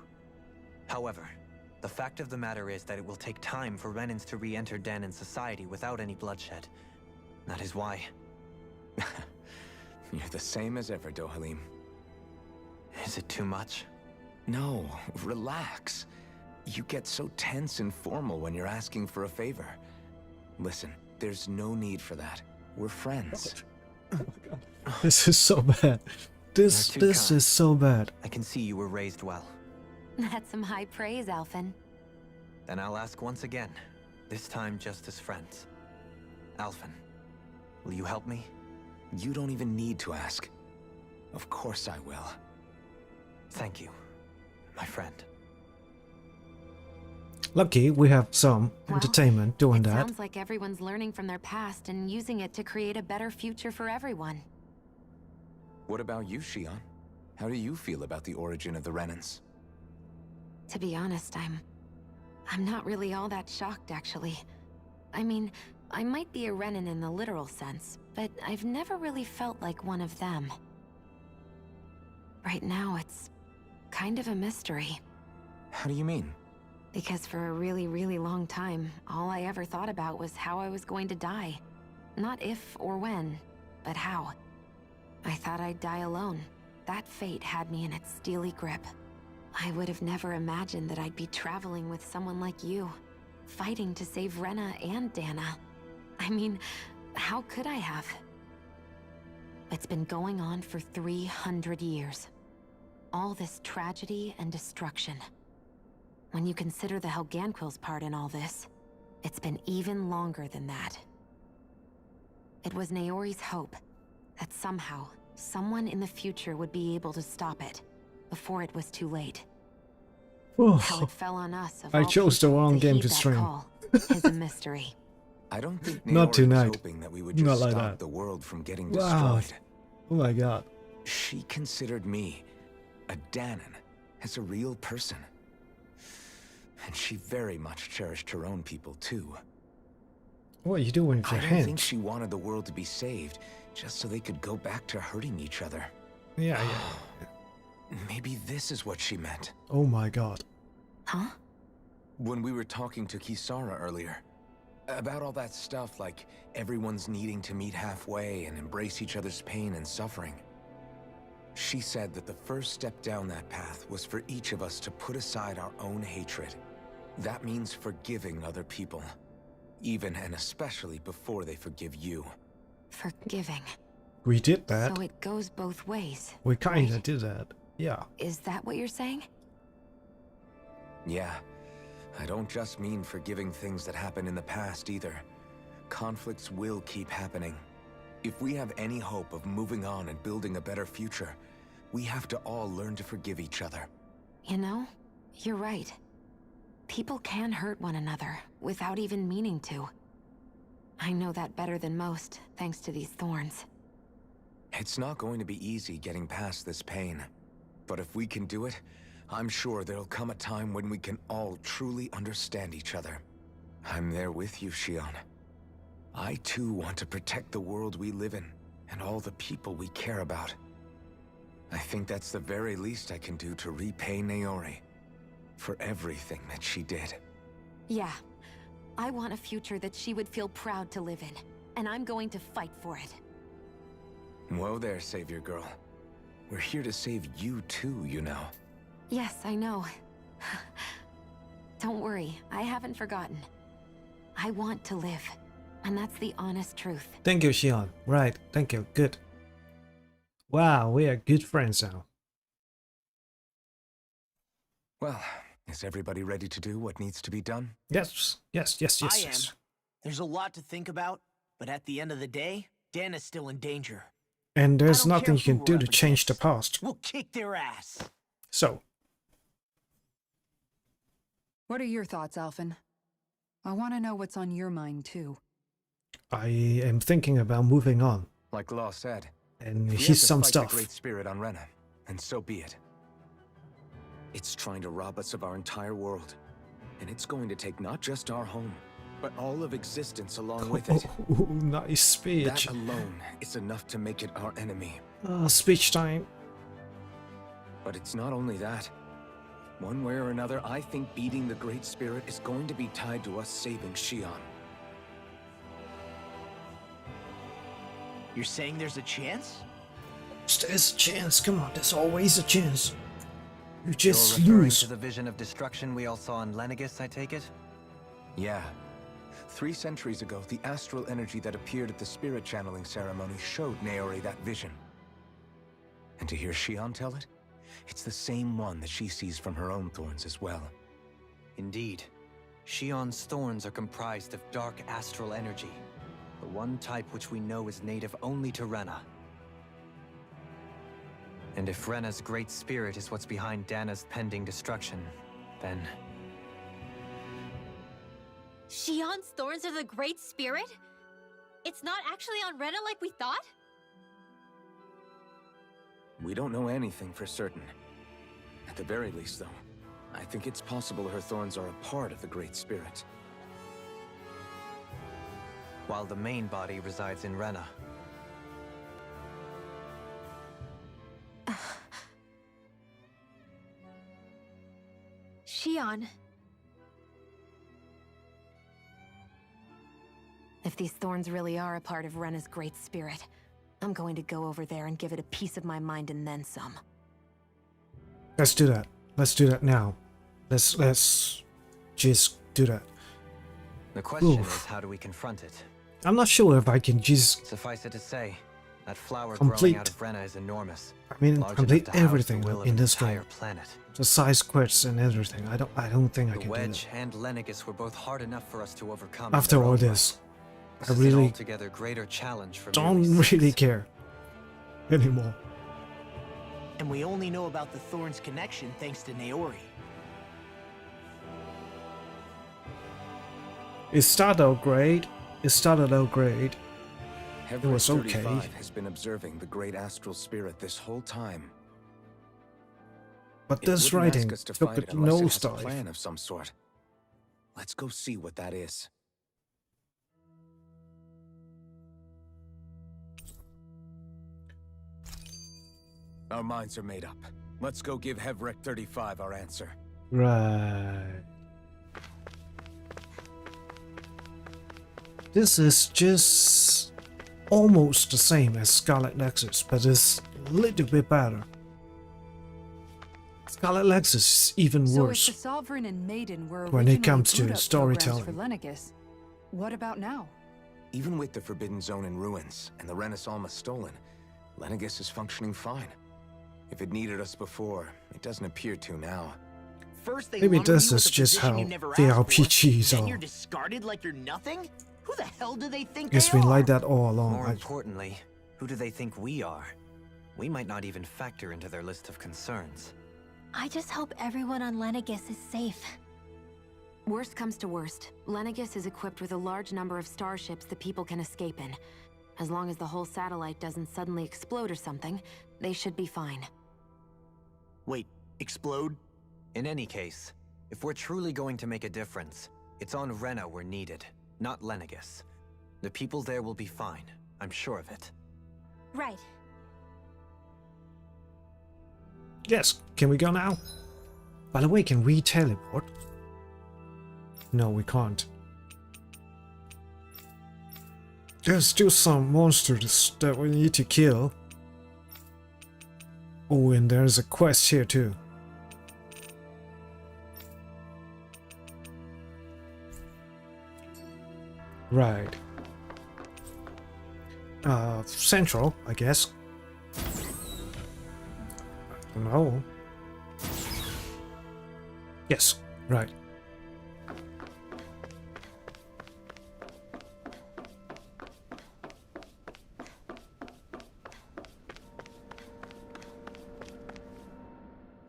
However, the fact of the matter is that it will take time for Renans to re-enter Danan society without any bloodshed. That is why...
You're the same as ever, Dohalim.
Is it too much?
No, relax. You get so tense and formal when you're asking for a favor. Listen, there's no need for that. We're friends.
This is so bad. This is so bad.
I can see you were raised well.
That's some high praise, Alphen.
Then I'll ask once again, this time just as friends. Alphen, will you help me?
You don't even need to ask. Of course I will.
Thank you, my friend.
Lucky we have some entertainment doing that.
Sounds like everyone's learning from their past and using it to create a better future for everyone.
What about you, Shion? How do you feel about the origin of the Renans?
To be honest, I'm not really all that shocked, actually. I mean, I might be a Renan in the literal sense, but I've never really felt like one of them. Right now, it's kind of a mystery.
How do you mean?
Because for a really, really long time, all I ever thought about was how I was going to die. Not if or when, but how. I thought I'd die alone. That fate had me in its steely grip. I would have never imagined that I'd be traveling with someone like you, fighting to save Rena and Dana. I mean, how could I have? It's been going on for 300 years. All this tragedy and destruction. When you consider the Helganquil's part in all this, it's been even longer than that. It was Naori's hope that somehow, someone in the future would be able to stop it, before it was too late. How it fell on us of
I
all
chose the
people
wrong
to
game
heed
to
that
stream.
call is a mystery.
I don't think
Not
Naori
tonight.
was hoping that we would
Not
just
like
stop
that.
the world from getting
Wow.
destroyed.
Oh my god.
She considered me, a Danan, as a real person. And she very much cherished her own people, too.
What are you doing with
I
your
don't think
hands?
she wanted the world to be saved, just so they could go back to hurting each other.
Yeah.
Maybe this is what she meant.
Oh my god.
Huh?
When we were talking to Kisara earlier, about all that stuff like everyone's needing to meet halfway and embrace each other's pain and suffering. She said that the first step down that path was for each of us to put aside our own hatred. That means forgiving other people, even and especially before they forgive you.
Forgiving.
We did that.
So it goes both ways.
We kinda
right?
did that. Yeah.
Is that what you're saying?
Yeah, I don't just mean forgiving things that happened in the past either. Conflicts will keep happening. If we have any hope of moving on and building a better future, we have to all learn to forgive each other.
You know, you're right. People can hurt one another without even meaning to. I know that better than most, thanks to these thorns.
It's not going to be easy getting past this pain. But if we can do it, I'm sure there'll come a time when we can all truly understand each other. I'm there with you, Shion. I too want to protect the world we live in, and all the people we care about. I think that's the very least I can do to repay Naori for everything that she did.
Yeah. I want a future that she would feel proud to live in, and I'm going to fight for it.
Whoa there, Savior Girl. We're here to save you too, you know.
Yes, I know. Don't worry, I haven't forgotten. I want to live, and that's the honest truth.
Thank you, Shion. Right, thank you. Good. Wow, we are good friends now.
Well, is everybody ready to do what needs to be done?
Yes.
I am.
Yes.
There's a lot to think about, but at the end of the day, Dan is still in danger.
And there's
I don't
nothing
care
you can
who
do
we're
to
up
change the
against.
past.
We'll kick their ass.
So,
What are your thoughts, Alphen? I want to know what's on your mind, too.
I am thinking about moving on.
Like Law said,
And
we have
here's
to
some
fight
stuff.
the Great Spirit on Rena, and so be it. It's trying to rob us of our entire world, and it's going to take not just our home, but all of existence along with it.
Oh, nice speech.
That alone is enough to make it our enemy.
Speech time.
But it's not only that. One way or another, I think beating the Great Spirit is going to be tied to us saving Shion.
You're saying there's a chance?
There's a chance. Come on, there's always a chance. You just
You're referring
lose.
to the vision of destruction we all saw in Lenegis, I take it?
Yeah. 3 centuries ago, the astral energy that appeared at the spirit channeling ceremony showed Naori that vision. And to hear Shion tell it, it's the same one that she sees from her own thorns as well.
Indeed. Shion's thorns are comprised of dark astral energy, the one type which we know is native only to Rena. And if Rena's great spirit is what's behind Dana's pending destruction, then...
Shion's thorns are the Great Spirit? It's not actually on Rena like we thought?
We don't know anything for certain. At the very least, though, I think it's possible her thorns are a part of the Great Spirit.
While the main body resides in Rena.
Shion.
If these thorns really are a part of Rena's great spirit, I'm going to go over there and give it a piece of my mind and then some.
Let's do that. Let's do that now. Let's just do that.
The question
Oof.
is, how do we confront it?
I'm not sure if I can just,
Suffice it to say, that flower
Complete.
growing out of Rena is enormous.
I mean,
Large
complete
enough to house
everything
the will of
in
an
this
entire
game.
planet.
The size quests and everything. I don't think I
The
can do
Wedge
that.
and Lenegis were both hard enough for us to overcome. in
After
their
all
own
this,
right.
I
This is an
really
altogether greater challenge for
don't
merely
really
six.
care anymore.
And we only know about the Thorns connection thanks to Naori.
It started out great. It
Heavret
was okay.
35 has been observing the great astral spirit this whole time.
But
It
this
wouldn't
writing
ask us to
took
fight
a
it unless it has a
nosedive.
plan of some sort. Let's go see what that is. Our minds are made up. Let's go give Hevrek 35 our answer.
Right. This is just almost the same as Scarlet Nexus, but it's a little bit better. Scarlet Nexus is even
So if
worse.
the Sovereign and Maiden were
when it
originally
comes to
boot-up
storytelling.
programs for Lenegis, what about now?
Even with the Forbidden Zone in ruins and the Renaissance stolen, Lenegis is functioning fine. If it needed us before, it doesn't appear to now.
First they
Maybe
lumber
this
you
is
with a
just
position
how
you never
the
asked for,
RPGs
then
are.
you're discarded like you're nothing? Who the hell do they think
It's
they
been
are?
like that all along.
More importantly, who do they think we are? We might not even factor into their list of concerns.
I just hope everyone on Lenegis is safe.
Worst comes to worst, Lenegis is equipped with a large number of starships that people can escape in. As long as the whole satellite doesn't suddenly explode or something, they should be fine.
Wait, explode?
In any case, if we're truly going to make a difference, it's on Rena we're needed, not Lenegis. The people there will be fine, I'm sure of it.
Right.
Yes, can we go now? By the way, can we teleport? No, we can't. There's still some monsters that we need to kill. Oh, and there's a quest here too. Right. Central, I guess. I don't know. Yes, right.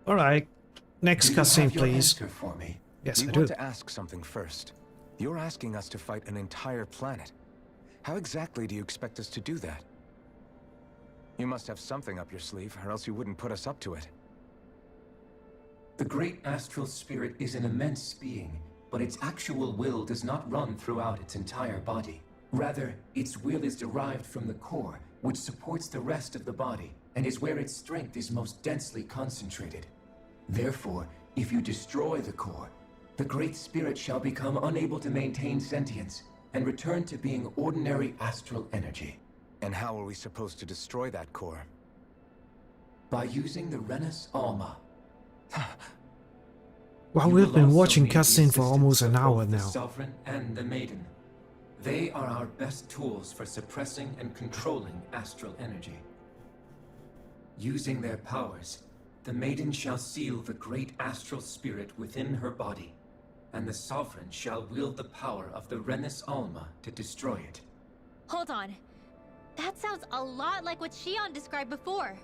All right. Next
Do you
cutscene,
have your
please.
answer for me?
Yes,
we
I
want
do.
to ask something first. You're asking us to fight an entire planet. How exactly do you expect us to do that? You must have something up your sleeve, or else you wouldn't put us up to it.
The great astral spirit is an immense being, but its actual will does not run throughout its entire body. Rather, its will is derived from the core, which supports the rest of the body, and is where its strength is most densely concentrated. Therefore, if you destroy the core, the great spirit shall become unable to maintain sentience, and return to being ordinary astral energy.
And how are we supposed to destroy that core?
By using the Renus Alma.
Well,
You
we've
will
been
also
watching
need the
cutscene for almost
assistance
an
of
hour
both the
now.
Sovereign and the Maiden. They are our best tools for suppressing and controlling astral energy. Using their powers, the Maiden shall seal the great astral spirit within her body, and the Sovereign shall wield the power of the Renus Alma to destroy it.
Hold on. That sounds a lot like what Shion described before.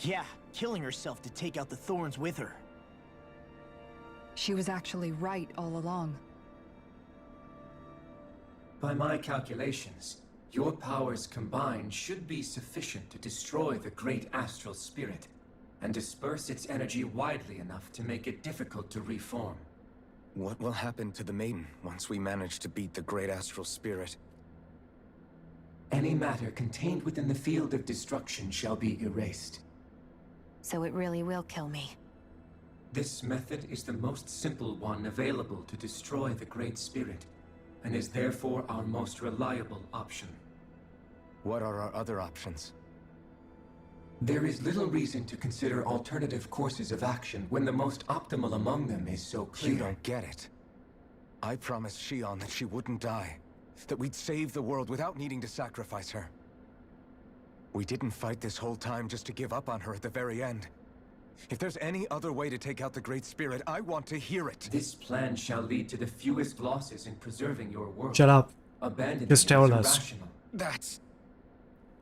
Yeah, killing herself to take out the thorns with her.
She was actually right all along.
By my calculations, your powers combined should be sufficient to destroy the great astral spirit, and disperse its energy widely enough to make it difficult to reform.
What will happen to the Maiden once we manage to beat the great astral spirit?
Any matter contained within the field of destruction shall be erased.
So it really will kill me.
This method is the most simple one available to destroy the Great Spirit, and is therefore our most reliable option.
What are our other options?
There is little reason to consider alternative courses of action when the most optimal among them is so clear.
You don't get it. I promised Shion that she wouldn't die, that we'd save the world without needing to sacrifice her. We didn't fight this whole time just to give up on her at the very end. If there's any other way to take out the Great Spirit, I want to hear it.
This plan shall lead to the fewest losses in preserving your world.
Shut up.
Abandoning
Just
it
tell
is
us.
irrational.
That's...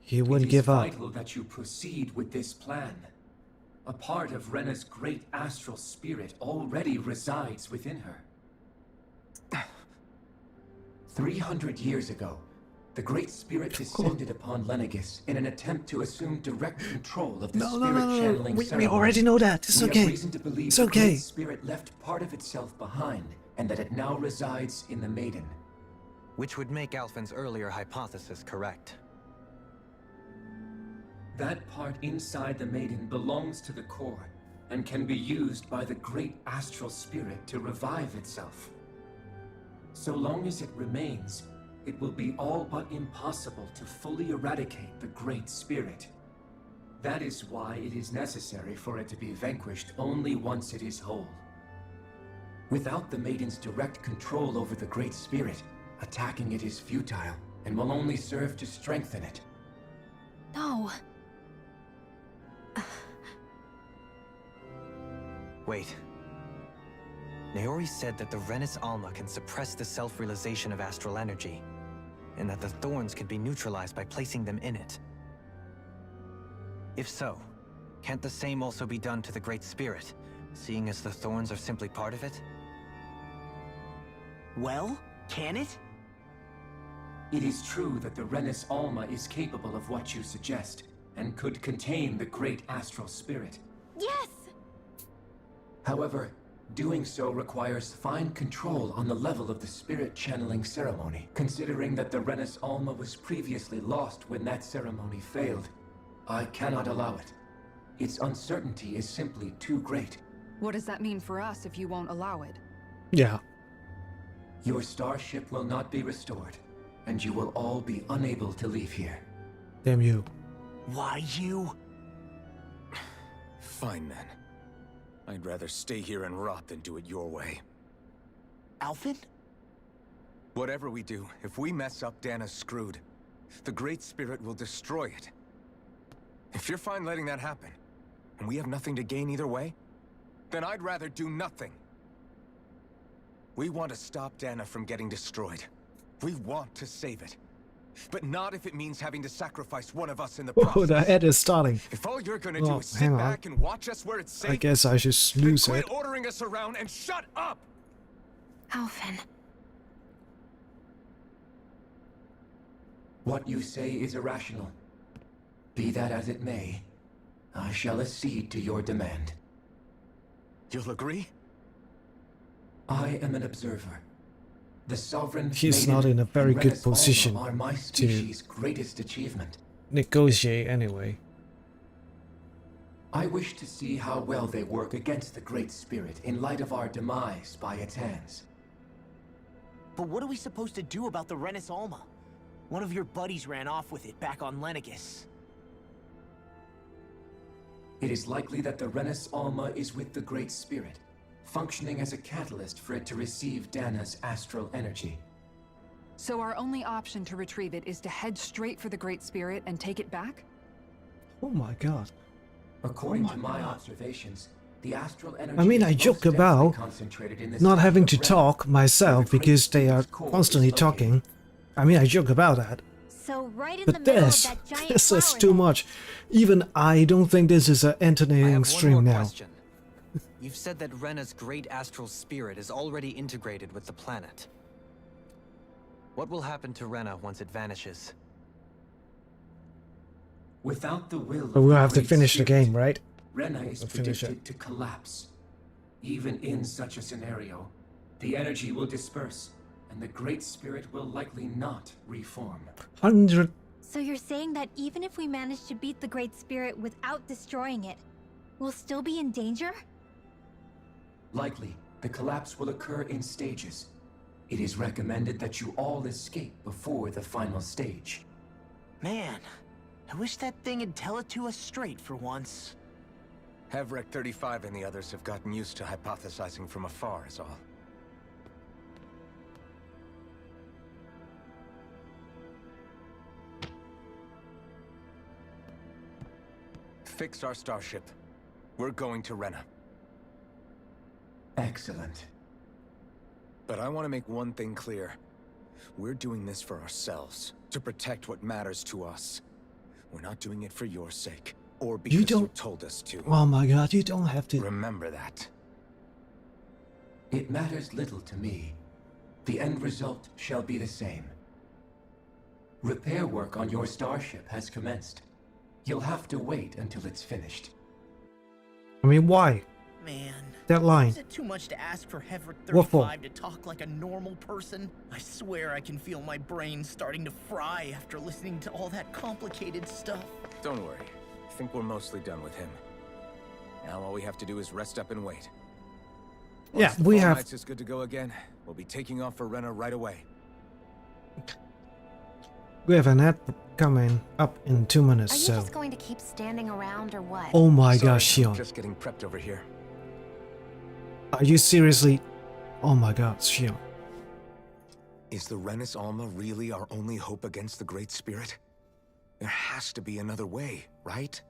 He wouldn't give up.
It is vital that you proceed with this plan. A part of Rena's great astral spirit already resides within her. 300 years ago, the Great Spirit descended upon Lenegis in an attempt to assume direct control of the spirit channeling
We
ceremony.
already know that. It's
We have
okay.
reason to believe
It's
the
okay.
Great Spirit left part of itself behind, and that it now resides in the Maiden.
Which would make Alphen's earlier hypothesis correct.
That part inside the Maiden belongs to the core, and can be used by the great astral spirit to revive itself. So long as it remains, it will be all but impossible to fully eradicate the Great Spirit. That is why it is necessary for it to be vanquished only once it is whole. Without the Maiden's direct control over the Great Spirit, attacking it is futile, and will only serve to strengthen it.
No.
Wait. Naori said that the Renis Alma can suppress the self-realization of astral energy, and that the thorns can be neutralized by placing them in it. If so, can't the same also be done to the Great Spirit, seeing as the thorns are simply part of it?
Well, can it?
It is true that the Renis Alma is capable of what you suggest, and could contain the great astral spirit.
Yes!
However, doing so requires fine control on the level of the spirit channeling ceremony, considering that the Renis Alma was previously lost when that ceremony failed. I cannot allow it. Its uncertainty is simply too great.
What does that mean for us if you won't allow it?
Yeah.
Your starship will not be restored, and you will all be unable to leave here.
Damn you.
Why you?
Fine then. I'd rather stay here and rot than do it your way.
Alphen?
Whatever we do, if we mess up, Dana's screwed. The Great Spirit will destroy it. If you're fine letting that happen, and we have nothing to gain either way, then I'd rather do nothing. We want to stop Dana from getting destroyed. We want to save it. But not if it means having to sacrifice one of us in the process.
Oh, the ad is starting.
If all you're gonna do is sit
hang on.
back and watch us where it's safe,
I guess I should
then
snooze
quit
it.
ordering us around and shut up!
Alphen.
What you say is irrational. Be that as it may, I shall accede to your demand.
You'll agree?
I am an observer. The sovereign
He's
maiden
not in a very
and
good
Renis Alma
position
are my species' greatest achievement.
Negotiate anyway.
I wish to see how well they work against the Great Spirit in light of our demise by its hands.
But what are we supposed to do about the Renis Alma? One of your buddies ran off with it back on Lenegis.
It is likely that the Renis Alma is with the Great Spirit, functioning as a catalyst for it to receive Dana's astral energy.
So our only option to retrieve it is to head straight for the Great Spirit and take it back?
Oh my god.
According to my observations, the astral energy
I mean,
is
I
most
joke
densely
about
concentrated in the
not
center
having
of
to
Ren,
talk myself
where the
because
Great
they are
Spirit's core
constantly
is located.
talking. I mean, I joke about that.
So right in the
But
middle
this,
of that giant
this is
flower
too
then.
much. Even I don't think this is an
I
entertaining
have one
stream
more
now.
question. You've said that Rena's great astral spirit is already integrated with the planet. What will happen to Rena once it vanishes?
Without the will
But
of
we'll
the
have to
Great
finish the
Spirit,
game, right?
Rena is
We'll finish
predicted to collapse. Even in such a scenario, the energy will disperse, and the Great Spirit will likely not reform.
100.
So you're saying that even if we manage to beat the Great Spirit without destroying it, we'll still be in danger?
Likely, the collapse will occur in stages. It is recommended that you all escape before the final stage.
Man, I wish that thing would tell it to us straight for once.
Havrek 35 and the others have gotten used to hypothesizing from afar is all. Fix our starship. We're going to Rena.
Excellent.
But I want to make one thing clear. We're doing this for ourselves, to protect what matters to us. We're not doing it for your sake, or because you
don't-
told us to.
Oh my god, you don't have to.
Remember that.
It matters little to me. The end result shall be the same. Repair work on your starship has commenced. You'll have to wait until it's finished.
I mean, why?
Man,
That line.
is it too much to ask for Hevrick
What for?
35 to talk like a normal person? I swear I can feel my brain starting to fry after listening to all that complicated stuff.
Don't worry. I think we're mostly done with him. Now all we have to do is rest up and wait.
Yeah,
Once the
we
Fall
have-
Knights is good to go again, we'll be taking off for Rena right away.
We have an ad coming up in 2 minutes,
Are you
so.
just going to keep standing around or what?
Oh my
Sorry,
gosh,
I'm
Xion.
just getting prepped over here.
Are you seriously? Oh my god, Xion.
Is the Renis Alma really our only hope against the Great Spirit? There has to be another way, right?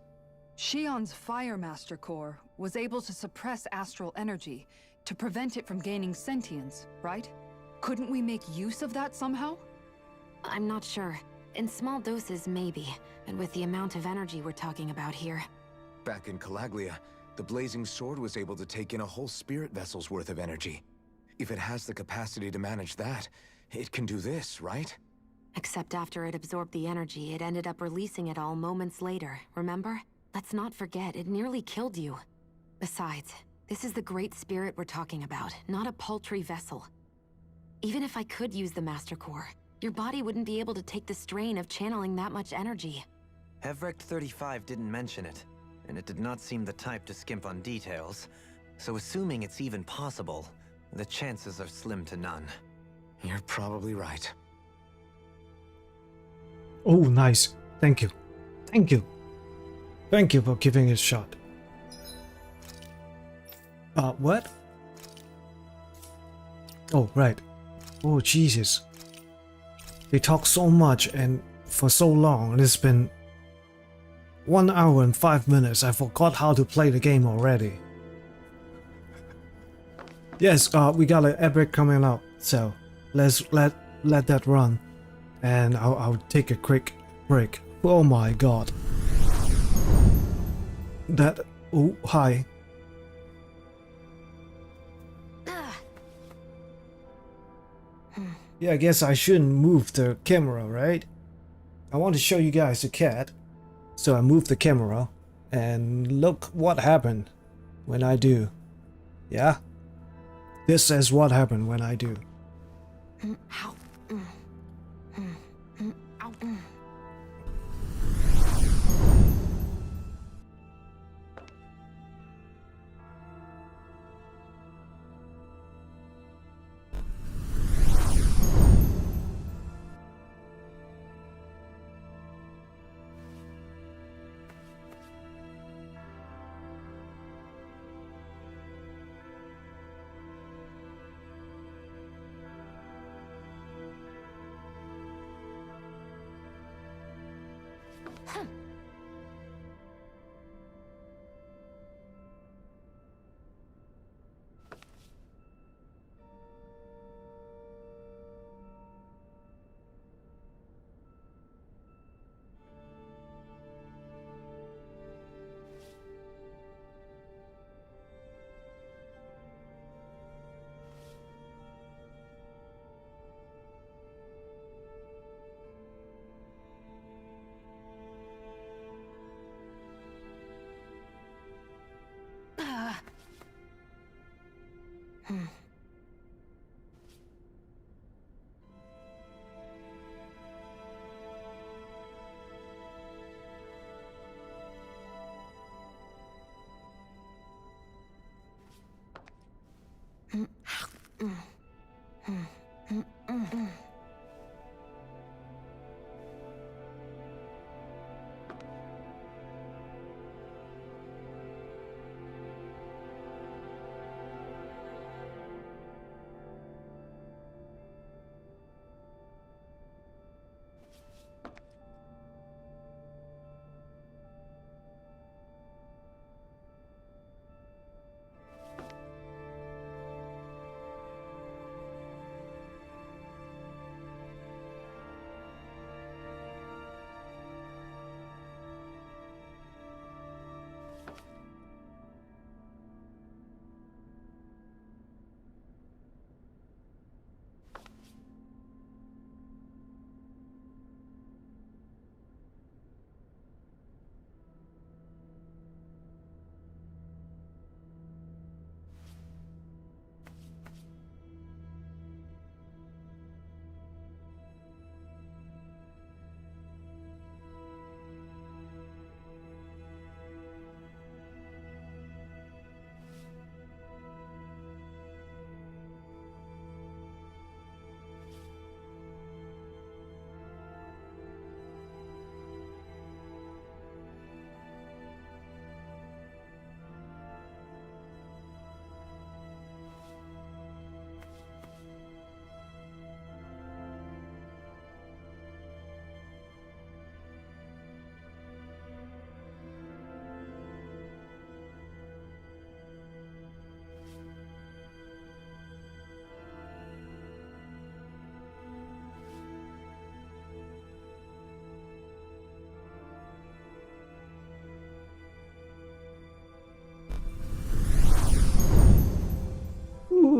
Shion's Fire Master Core was able to suppress astral energy to prevent it from gaining sentience, right? Couldn't we make use of that somehow?
I'm not sure. In small doses, maybe. And with the amount of energy we're talking about here.
Back in Calaglia, the Blazing Sword was able to take in a whole spirit vessel's worth of energy. If it has the capacity to manage that, it can do this, right?
Except after it absorbed the energy, it ended up releasing it all moments later, remember? Let's not forget, it nearly killed you. Besides, this is the Great Spirit we're talking about, not a paltry vessel. Even if I could use the Master Core, your body wouldn't be able to take the strain of channeling that much energy.
Hevrecht 35 didn't mention it, and it did not seem the type to skimp on details, so assuming it's even possible, the chances are slim to none.
You're probably right.
Oh, nice. Thank you. Thank you. Thank you for giving it a shot. What? Oh, right. Oh, Jesus. They talk so much and for so long. It's been 1 hour and 5 minutes. I forgot how to play the game already. Yes, we got an epic coming up, so let's let that run, and I'll take a quick break. Oh my God. That. Oh, hi. Yeah, I guess I shouldn't move the camera, right? I want to show you guys the cat. So I moved the camera, and look what happened when I do. Yeah? This is what happened when I do.
Ow. Ow.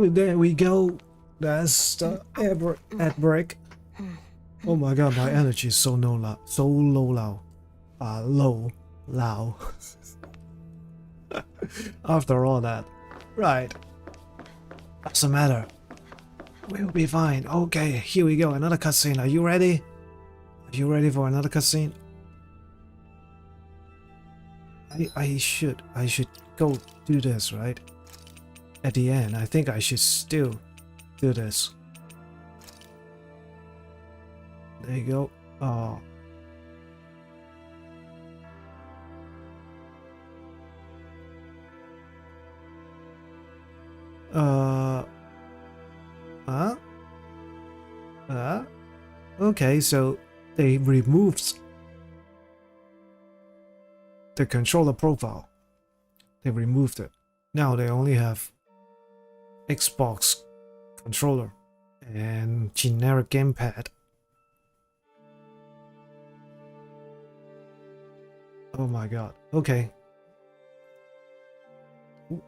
Ooh, there we go. That's the ad break. Oh my god, my energy is so low now. So low now. Low. After all that. Right. Doesn't matter. We'll be fine. Okay, here we go. Another cutscene. Are you ready? Are you ready for another cutscene? I should go do this, right? At the end, I think I should still do this. There you go. Oh. Okay, so they removed the controller profile. They removed it. Now they only have Xbox controller and generic gamepad. Oh my god. Okay.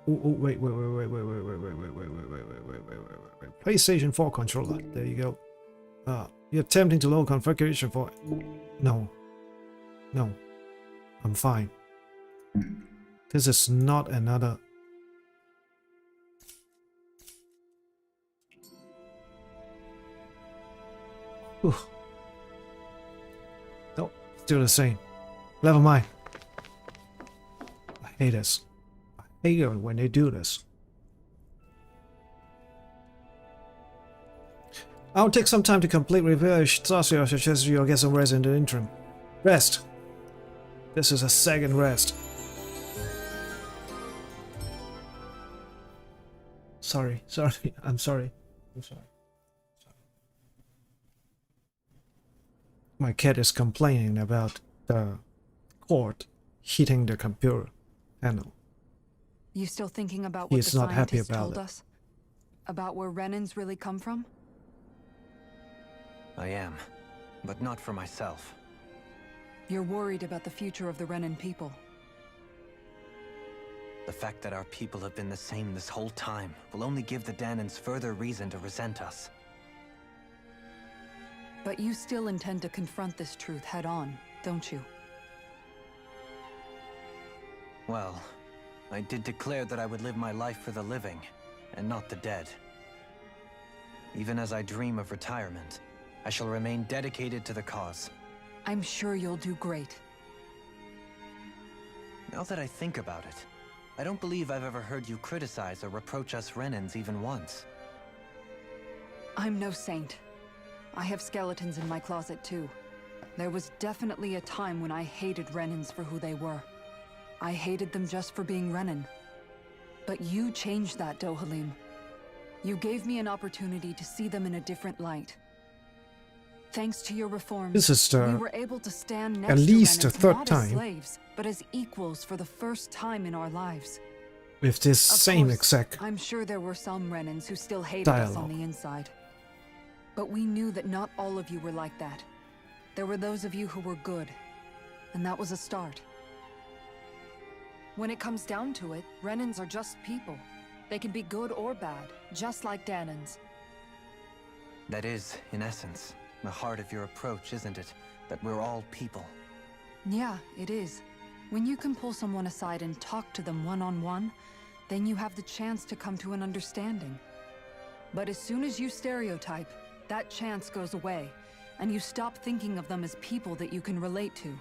Wait. PlayStation 4 controller. There you go. You're attempting to load configuration for it. No. I'm fine. This is not another. Whew. Nope, still the same. Never mind. I hate this. I hate it when they do this. I'll take some time to complete repair. Sasio, I suggest you get some rest in the interim. Rest. This is a second rest. Sorry. I'm sorry. My cat is complaining about the cord hitting the computer panel.
You still thinking about what
He's
the
not happy
scientists
about
told
it.
us? About where Renans really come from?
I am, but not for myself.
You're worried about the future of the Renan people.
The fact that our people have been the same this whole time will only give the Danans further reason to resent us.
But you still intend to confront this truth head on, don't you?
Well, I did declare that I would live my life for the living, and not the dead. Even as I dream of retirement, I shall remain dedicated to the cause.
I'm sure you'll do great.
Now that I think about it, I don't believe I've ever heard you criticize or reproach us Renans even once.
I'm no saint. I have skeletons in my closet too. There was definitely a time when I hated Renans for who they were. I hated them just for being Renan. But you changed that, Dohalim. You gave me an opportunity to see them in a different light. Thanks to your reforms,
This is
we were able to stand next
at least
to
the
Renans
third
not
time.
as slaves, but as equals for the first time in our lives.
With this
Of
same
course,
exact
I'm sure there were some Renans who still hated us on
dialogue.
the inside. But we knew that not all of you were like that. There were those of you who were good, and that was a start. When it comes down to it, Renans are just people. They can be good or bad, just like Danans.
That is, in essence, the heart of your approach, isn't it? That we're all people.
Yeah, it is. When you can pull someone aside and talk to them one-on-one, then you have the chance to come to an understanding. But as soon as you stereotype, that chance goes away, and you stop thinking of them as people that you can relate to.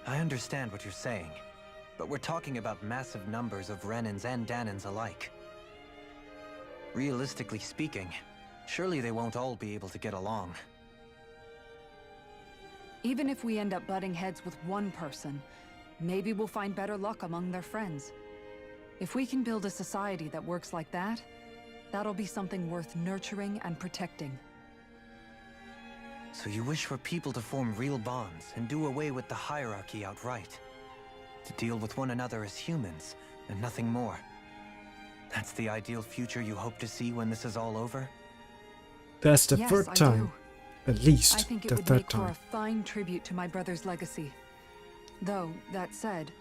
I understand what you're saying, but we're talking about massive numbers of Renans and Danans alike. Realistically speaking, surely they won't all be able to get along.
Even if we end up butting heads with one person, maybe we'll find better luck among their friends. If we can build a society that works like that, that'll be something worth nurturing and protecting.
So you wish for people to form real bonds and do away with the hierarchy outright? To deal with one another as humans, and nothing more? That's the ideal future you hope to see when this is all over?
That's the
Yes,
third
I
time.
do.
At least
I think it
the
would
third
make for
time.
a fine tribute to my brother's legacy. Though, that said,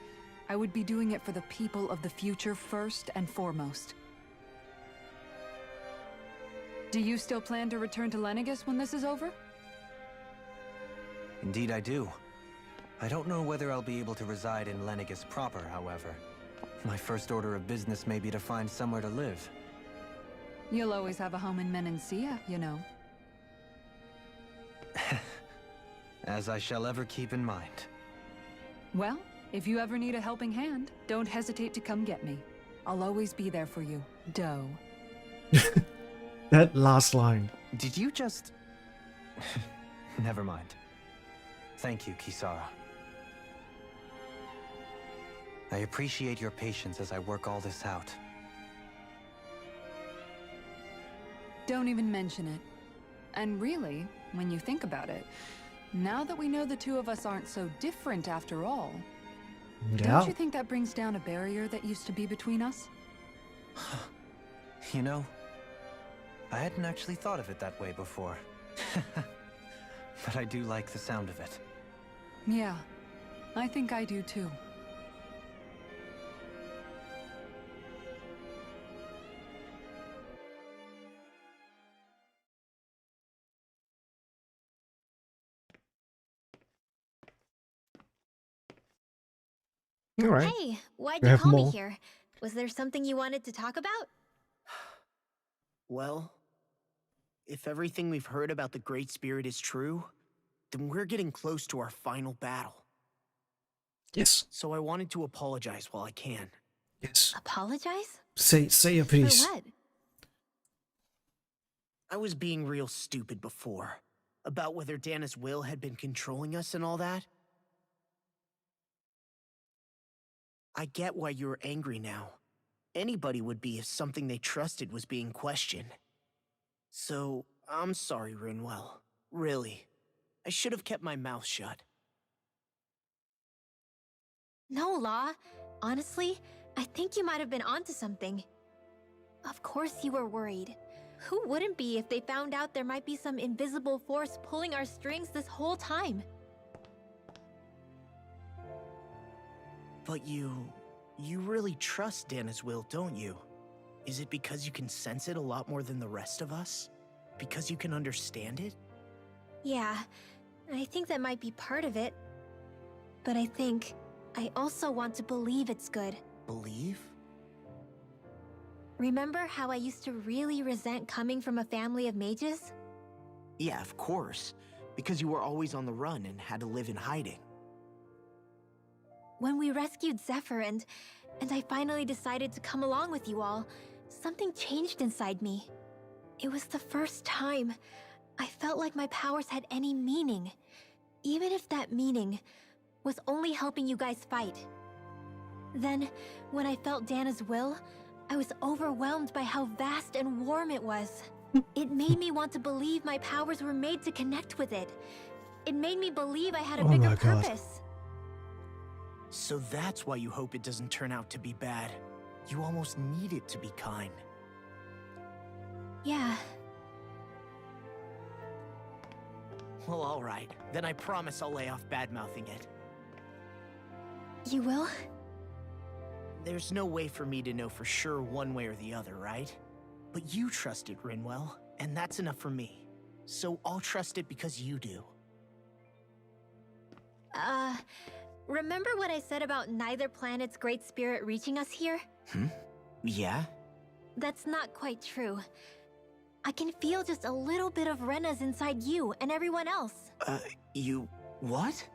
I would be doing it for the people of the future first and foremost. Do you still plan to return to Lenegis when this is over?
Indeed I do. I don't know whether I'll be able to reside in Lenegis proper, however. My first order of business may be to find somewhere to live.
You'll always have a home in Menancia, you know.
As I shall ever keep in mind.
Well, if you ever need a helping hand, don't hesitate to come get me. I'll always be there for you, Doe.
That last line.
Did you just... Never mind. Thank you, Kisara. I appreciate your patience as I work all this out.
Don't even mention it. And really, when you think about it, now that we know the two of us aren't so different after all, don't you think that brings down a barrier that used to be between us?
You know, I hadn't actually thought of it that way before. But I do like the sound of it.
Yeah, I think I do too.
All right.
Hey, why'd
We
you
have
call
more.
me here? Was there something you wanted to talk about?
Well, if everything we've heard about the Great Spirit is true, then we're getting close to our final battle.
Yes.
So I wanted to apologize while I can.
Yes.
Apologize?
Say a piece.
For what?
I was being real stupid before. About whether Dana's will had been controlling us and all that. I get why you're angry now. Anybody would be if something they trusted was being questioned. So, I'm sorry, Rinwell. Really. I should have kept my mouth shut.
No, Law. Honestly, I think you might have been onto something. Of course you were worried. Who wouldn't be if they found out there might be some invisible force pulling our strings this whole time?
But you really trust Dana's will, don't you? Is it because you can sense it a lot more than the rest of us? Because you can understand it?
Yeah, I think that might be part of it. But I think I also want to believe it's good.
Believe?
Remember how I used to really resent coming from a family of mages?
Yeah, of course. Because you were always on the run and had to live in hiding.
When we rescued Zephyr and I finally decided to come along with you all, something changed inside me. It was the first time I felt like my powers had any meaning, even if that meaning was only helping you guys fight. Then, when I felt Dana's will, I was overwhelmed by how vast and warm it was. It made me want to believe my powers were made to connect with it. It made me believe I had a
Oh
bigger
my God.
purpose.
So that's why you hope it doesn't turn out to be bad. You almost need it to be kind.
Yeah.
Well, alright. Then I promise I'll lay off bad-mouthing it.
You will?
There's no way for me to know for sure one way or the other, right? But you trust it, Rinwell, and that's enough for me. So I'll trust it because you do.
Remember what I said about neither planet's great spirit reaching us here?
Yeah?
That's not quite true. I can feel just a little bit of Rena's inside you and everyone else.
What?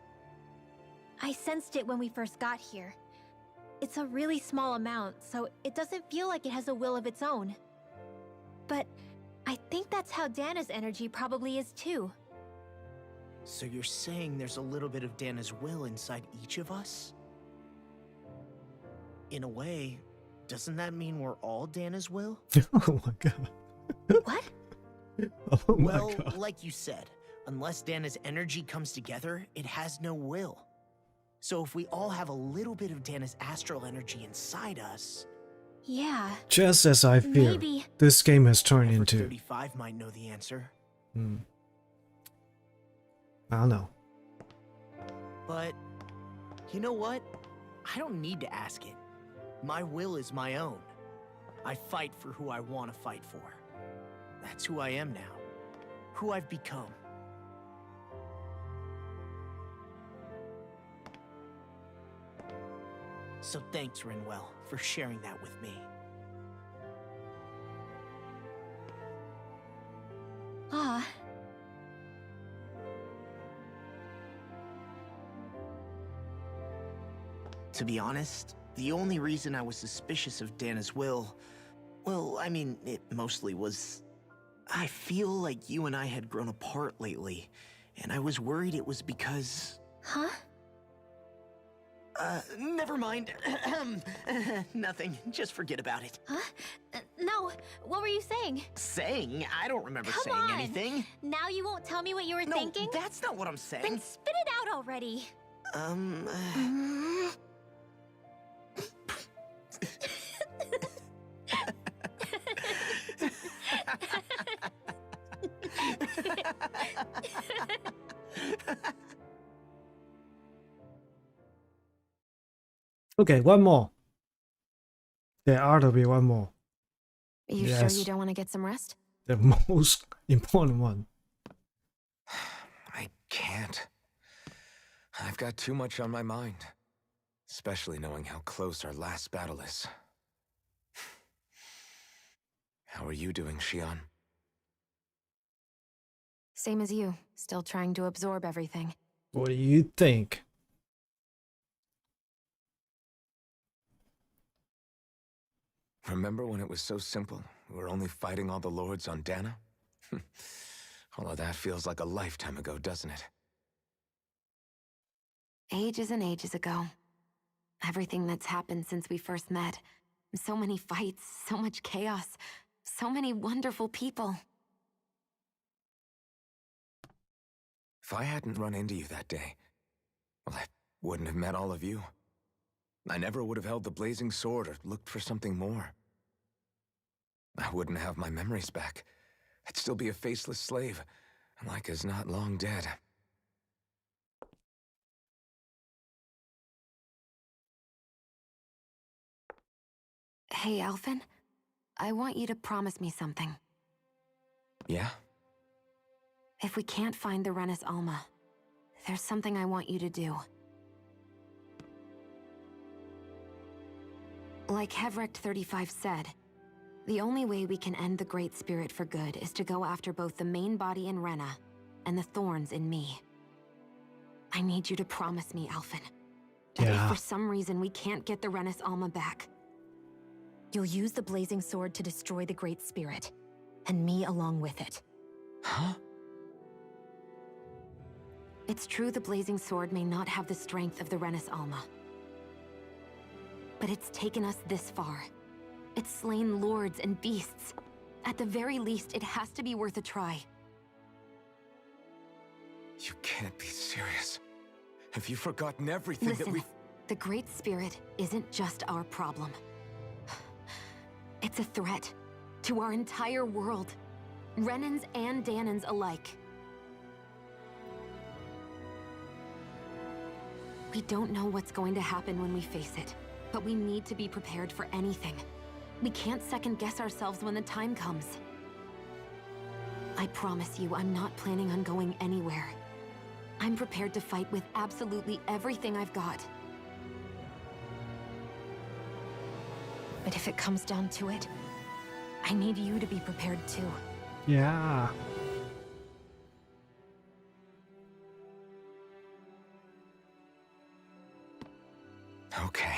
I sensed it when we first got here. It's a really small amount, so it doesn't feel like it has a will of its own. But I think that's how Dana's energy probably is too.
So you're saying there's a little bit of Dana's will inside each of us? In a way, doesn't that mean we're all Dana's will?
Oh my god.
What?
Oh my
Well,
god.
like you said, unless Dana's energy comes together, it has no will. So if we all have a little bit of Dana's astral energy inside us...
Yeah.
Just as I feared,
Maybe.
this game has turned
Ever
into...
35 might know the answer.
I don't know.
But, you know what? I don't need to ask it. My will is my own. I fight for who I want to fight for. That's who I am now. Who I've become. So thanks, Rinwell, for sharing that with me.
Ah.
To be honest, the only reason I was suspicious of Dana's will, well, I mean, it mostly was... I feel like you and I had grown apart lately, and I was worried it was because...
Huh?
Never mind. Nothing. Just forget about it.
Huh? No, what were you saying?
Saying? I don't remember
Come
saying
on.
anything.
Now you won't tell me what you were
No,
thinking?
that's not what I'm saying.
Then spit it out already.
Okay, one more. There ought to be one more.
Are you
Yes.
sure you don't want to get some rest?
The most important one.
I can't. I've got too much on my mind. Especially knowing how close our last battle is. How are you doing, Shion?
Same as you, still trying to absorb everything.
What do you think?
Remember when it was so simple? We were only fighting all the lords on Dana? All of that feels like a lifetime ago, doesn't it?
Ages and ages ago. Everything that's happened since we first met. So many fights, so much chaos, so many wonderful people.
If I hadn't run into you that day, well, I wouldn't have met all of you. I never would have held the blazing sword or looked for something more. I wouldn't have my memories back. I'd still be a faceless slave, like as not long dead.
Hey, Alphen. I want you to promise me something.
Yeah?
If we can't find the Renis Alma, there's something I want you to do. Like Hevrecht 35 said, the only way we can end the Great Spirit for good is to go after both the main body in Rena and the thorns in me. I need you to promise me, Alphen, that if for some reason we can't get the Renis Alma back, you'll use the Blazing Sword to destroy the Great Spirit, and me along with it.
Huh?
It's true the Blazing Sword may not have the strength of the Renis Alma. But it's taken us this far. It's slain lords and beasts. At the very least, it has to be worth a try.
You can't be serious. Have you forgotten everything that
Listen,
we've...
the Great Spirit isn't just our problem. It's a threat to our entire world. Renans and Danans alike. We don't know what's going to happen when we face it, but we need to be prepared for anything. We can't second-guess ourselves when the time comes. I promise you, I'm not planning on going anywhere. I'm prepared to fight with absolutely everything I've got. But if it comes down to it, I need you to be prepared too.
Yeah.
Okay.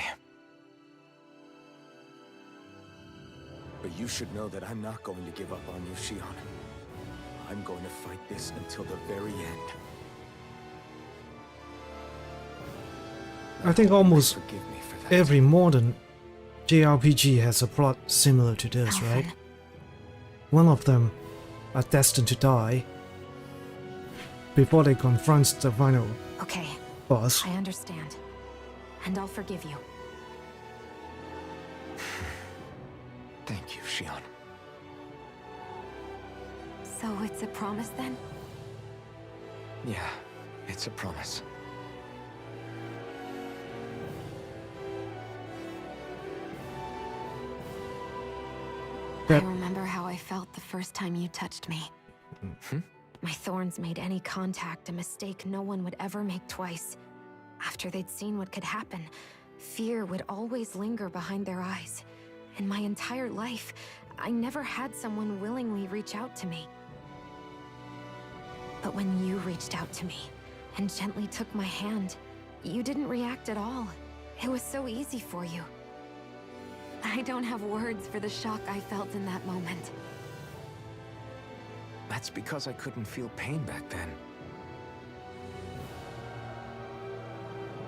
But you should know that I'm not going to give up on you, Shion. I'm going to fight this until the very end.
I think almost
Forgive me for that.
every modern JRPG has a plot similar to this, right? One of them are destined to die before they confront the final
Okay,
boss.
I understand. And I'll forgive you.
Thank you, Shion.
So it's a promise then?
Yeah, it's a promise.
That-
remember how I felt the first time you touched me. My thorns made any contact a mistake no one would ever make twice. After they'd seen what could happen, fear would always linger behind their eyes. In my entire life, I never had someone willingly reach out to me. But when you reached out to me and gently took my hand, you didn't react at all. It was so easy for you. I don't have words for the shock I felt in that moment.
That's because I couldn't feel pain back then.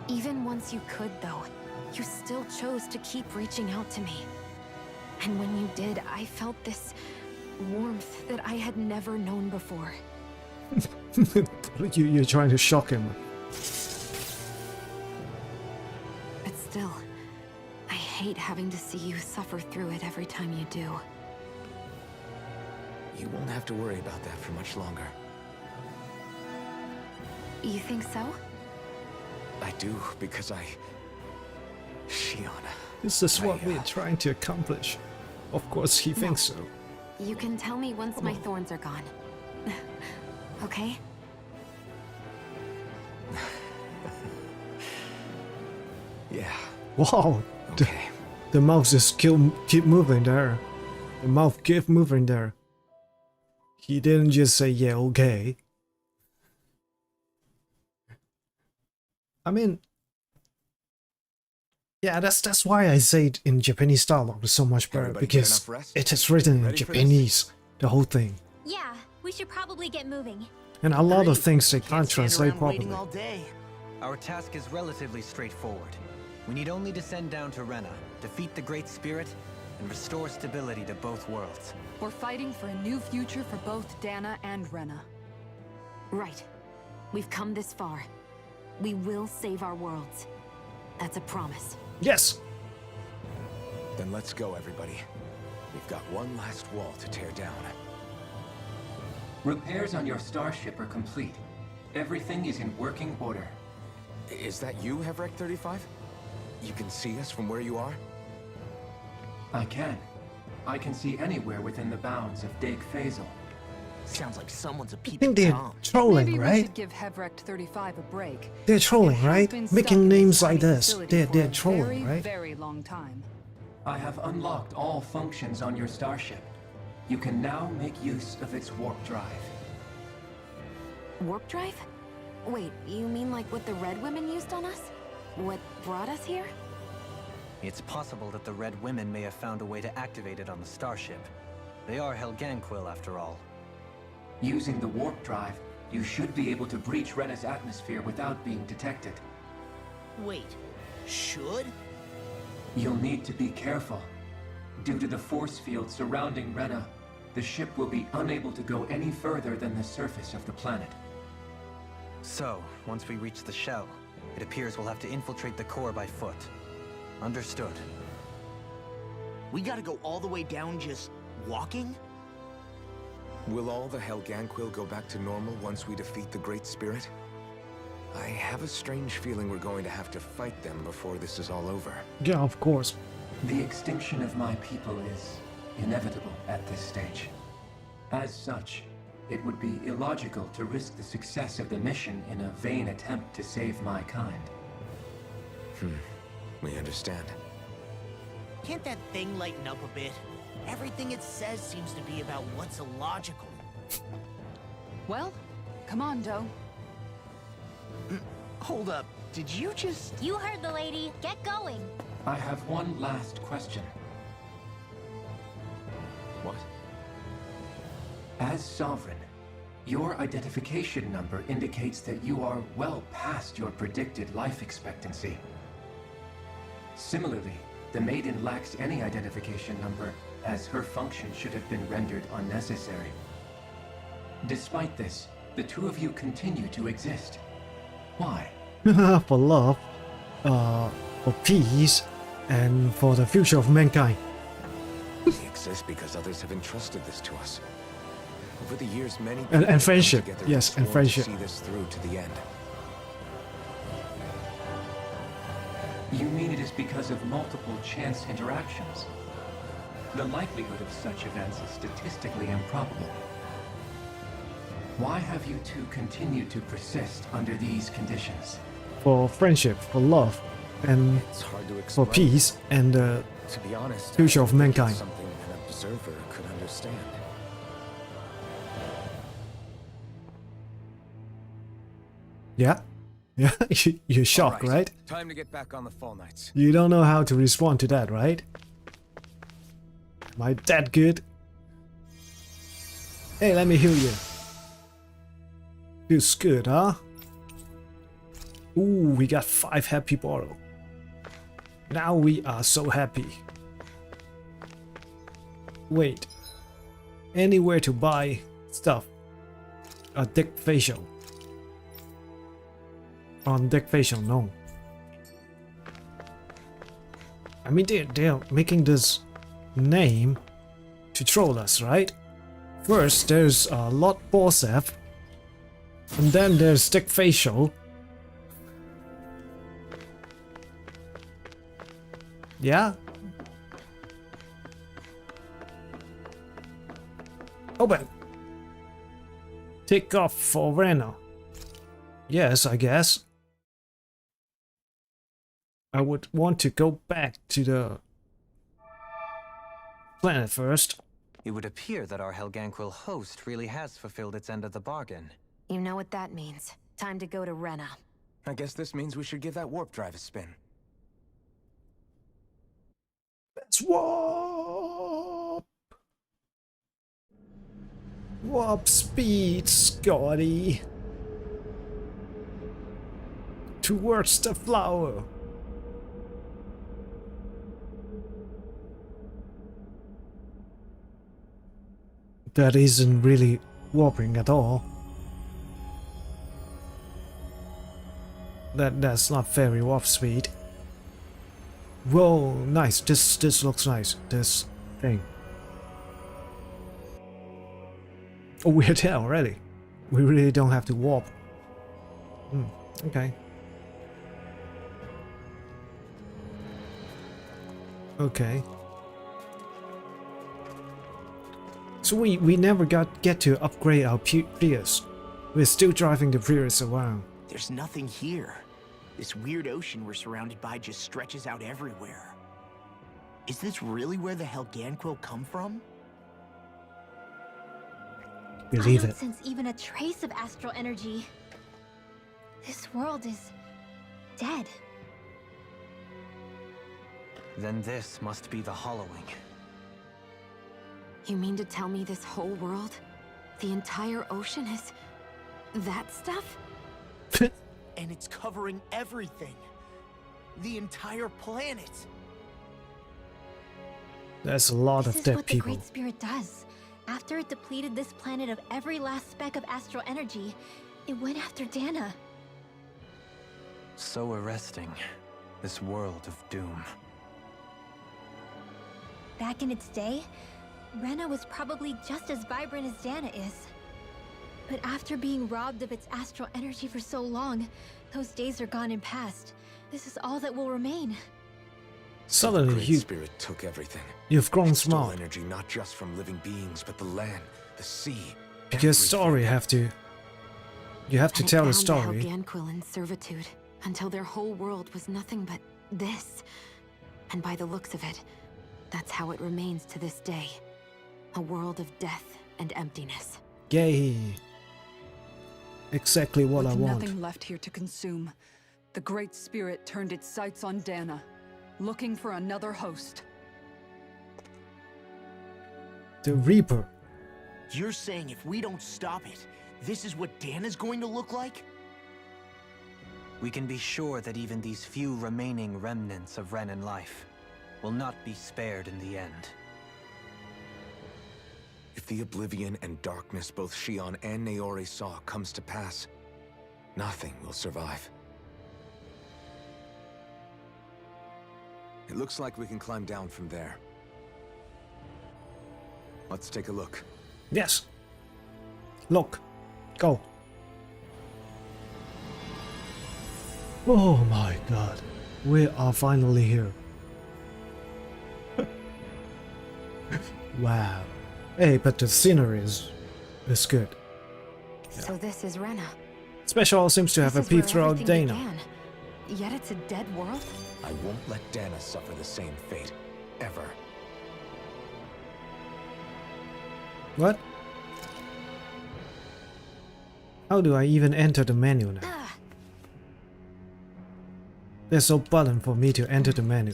Even once you could, though, you still chose to keep reaching out to me. And when you did, I felt this warmth that I had never known before.
You're trying to shock him.
But still, I hate having to see you suffer through it every time you do.
You won't have to worry about that for much longer.
You think so?
I do, because Shion.
This is what we're trying to accomplish. Of course, he thinks so.
You can tell me once my thorns are gone. Okay?
Yeah.
Wow.
Okay.
The mouth just keep moving there. The mouth keep moving there. He didn't just say, yeah, okay. I mean, yeah, that's why I say it in Japanese dialogue is so much better,
Everybody get
because
enough rest?
it is written in
Ready for this?
Japanese, the whole thing.
Yeah, we should probably get moving.
And a lot of things they
Can't
can't
stand
translate
around waiting
properly.
all day.
Our task is relatively straightforward. We need only descend down to Rena, defeat the Great Spirit, and restore stability to both worlds.
We're fighting for a new future for both Dana and Rena.
Right. We've come this far. We will save our worlds. That's a promise.
Yes!
Then let's go, everybody. We've got one last wall to tear down.
Repairs on your starship are complete. Everything is in working order.
Is that you, Hevrek 35? You can see us from where you are?
I can. I can see anywhere within the bounds of Dake Faisal.
Sounds like someone's a
I
peeping
think they're
Tom.
trolling,
Maybe we
right?
should give Hevrect 35 a break.
They're
It
trolling,
has
right?
been stuck
Making
in
names
tiny
like this.
facility for
They're
a
trolling,
very,
right?
very long time.
I have unlocked all functions on your starship. You can now make use of its warp drive.
Warp drive? Wait, you mean like what the Red Women used on us? What brought us here?
It's possible that the Red Women may have found a way to activate it on the starship. They are Helganquil, after all.
Using the warp drive, you should be able to breach Rena's atmosphere without being detected.
Wait, should?
You'll need to be careful. Due to the force field surrounding Rena, the ship will be unable to go any further than the surface of the planet.
So, once we reach the shell, it appears we'll have to infiltrate the core by foot. Understood.
We gotta go all the way down just walking?
Will all the Helganquil go back to normal once we defeat the Great Spirit? I have a strange feeling we're going to have to fight them before this is all over.
Yeah, of course.
The extinction of my people is inevitable at this stage. As such, it would be illogical to risk the success of the mission in a vain attempt to save my kind.
We understand.
Can't that thing lighten up a bit? Everything it says seems to be about what's illogical.
Well, come on, Doe.
Hold up, did you just...
You heard the lady. Get going.
I have one last question.
What?
As Sovereign, your identification number indicates that you are well past your predicted life expectancy. Similarly, the Maiden lacks any identification number, as her function should have been rendered unnecessary. Despite this, the two of you continue to exist. Why?
For love, for peace, and for the future of mankind.
We exist because others have entrusted this to us. Over the years, many
And
people have come
friendship,
together
yes, and
sworn to
friendship.
see this through to the end.
You mean it is because of multiple chance interactions? The likelihood of such events is statistically improbable. Why have you two continued to persist under these conditions?
For friendship, for love, and
It's hard to
for
explain.
peace and the
To be honest,
future
I
of
don't think it's
mankind.
something an observer could understand.
Yeah? Yeah, you're shocked,
All
right?
Time to get back on the Fall Knights.
You don't know how to respond to that, right? Am I that good? Hey, let me heal you. Feels good, huh? Ooh, we got 5 happy bottle. Now we are so happy. Wait. Anywhere to buy stuff. A Dick Facial. On Dick Facial, no. I mean, they're making this name to troll us, right? First, there's Lord Borsev. And then there's Dick Facial. Yeah? Open! Take off for Rena. Yes, I guess. I would want to go back to the planet first.
It would appear that our Helganquil host really has fulfilled its end of the bargain.
You know what that means. Time to go to Rena.
I guess this means we should give that warp drive a spin.
Let's warp! Warp speed, Scotty! Towards the flower! That isn't really warping at all. That's not very warp speed. Whoa, nice. This looks nice. This thing. Oh, we're there already. We really don't have to warp. Okay. Okay. So we never get to upgrade our Prius. We're still driving the Prius around.
There's nothing here. This weird ocean we're surrounded by just stretches out everywhere. Is this really where the Helganquil come from?
Believe
I don't
it.
sense even a trace of astral energy. This world is dead.
Then this must be the Hollowing.
You mean to tell me this whole world, the entire ocean is that stuff?
And it's covering everything. The entire planet.
There's a lot
This
of
is
dead
what the
people.
Great Spirit does. After it depleted this planet of every last speck of astral energy, it went after Dana.
So arresting. This world of doom.
Back in its day, Rena was probably just as vibrant as Dana is. But after being robbed of its astral energy for so long, those days are gone and past. This is all that will remain.
Suddenly
Great Spirit took everything.
you've grown
It stole
smart.
energy not just from living beings, but the land, the sea.
Because story you have to
And it
tell the
bound
story.
The Helganquil in servitude until their whole world was nothing but this. And by the looks of it, that's how it remains to this day. A world of death and emptiness.
Yay. Exactly what
With
I want.
nothing left here to consume, the Great Spirit turned its sights on Dana, looking for another host.
The Reaper.
You're saying if we don't stop it, this is what Dana's going to look like?
We can be sure that even these few remaining remnants of Renan life will not be spared in the end.
If the oblivion and darkness both Shion and Naori saw comes to pass, nothing will survive. It looks like we can climb down from there. Let's take a look.
Yes. Look. Go. Oh my god. We are finally here. Wow. Hey, but the scenery is good.
So this is Rena.
Special seems to have
This is
appeared
where
throughout
everything
Dana.
began. Yet it's a dead world?
I won't let Dana suffer the same fate. Ever.
What? How do I even enter the menu now? There's no button for me to enter the menu.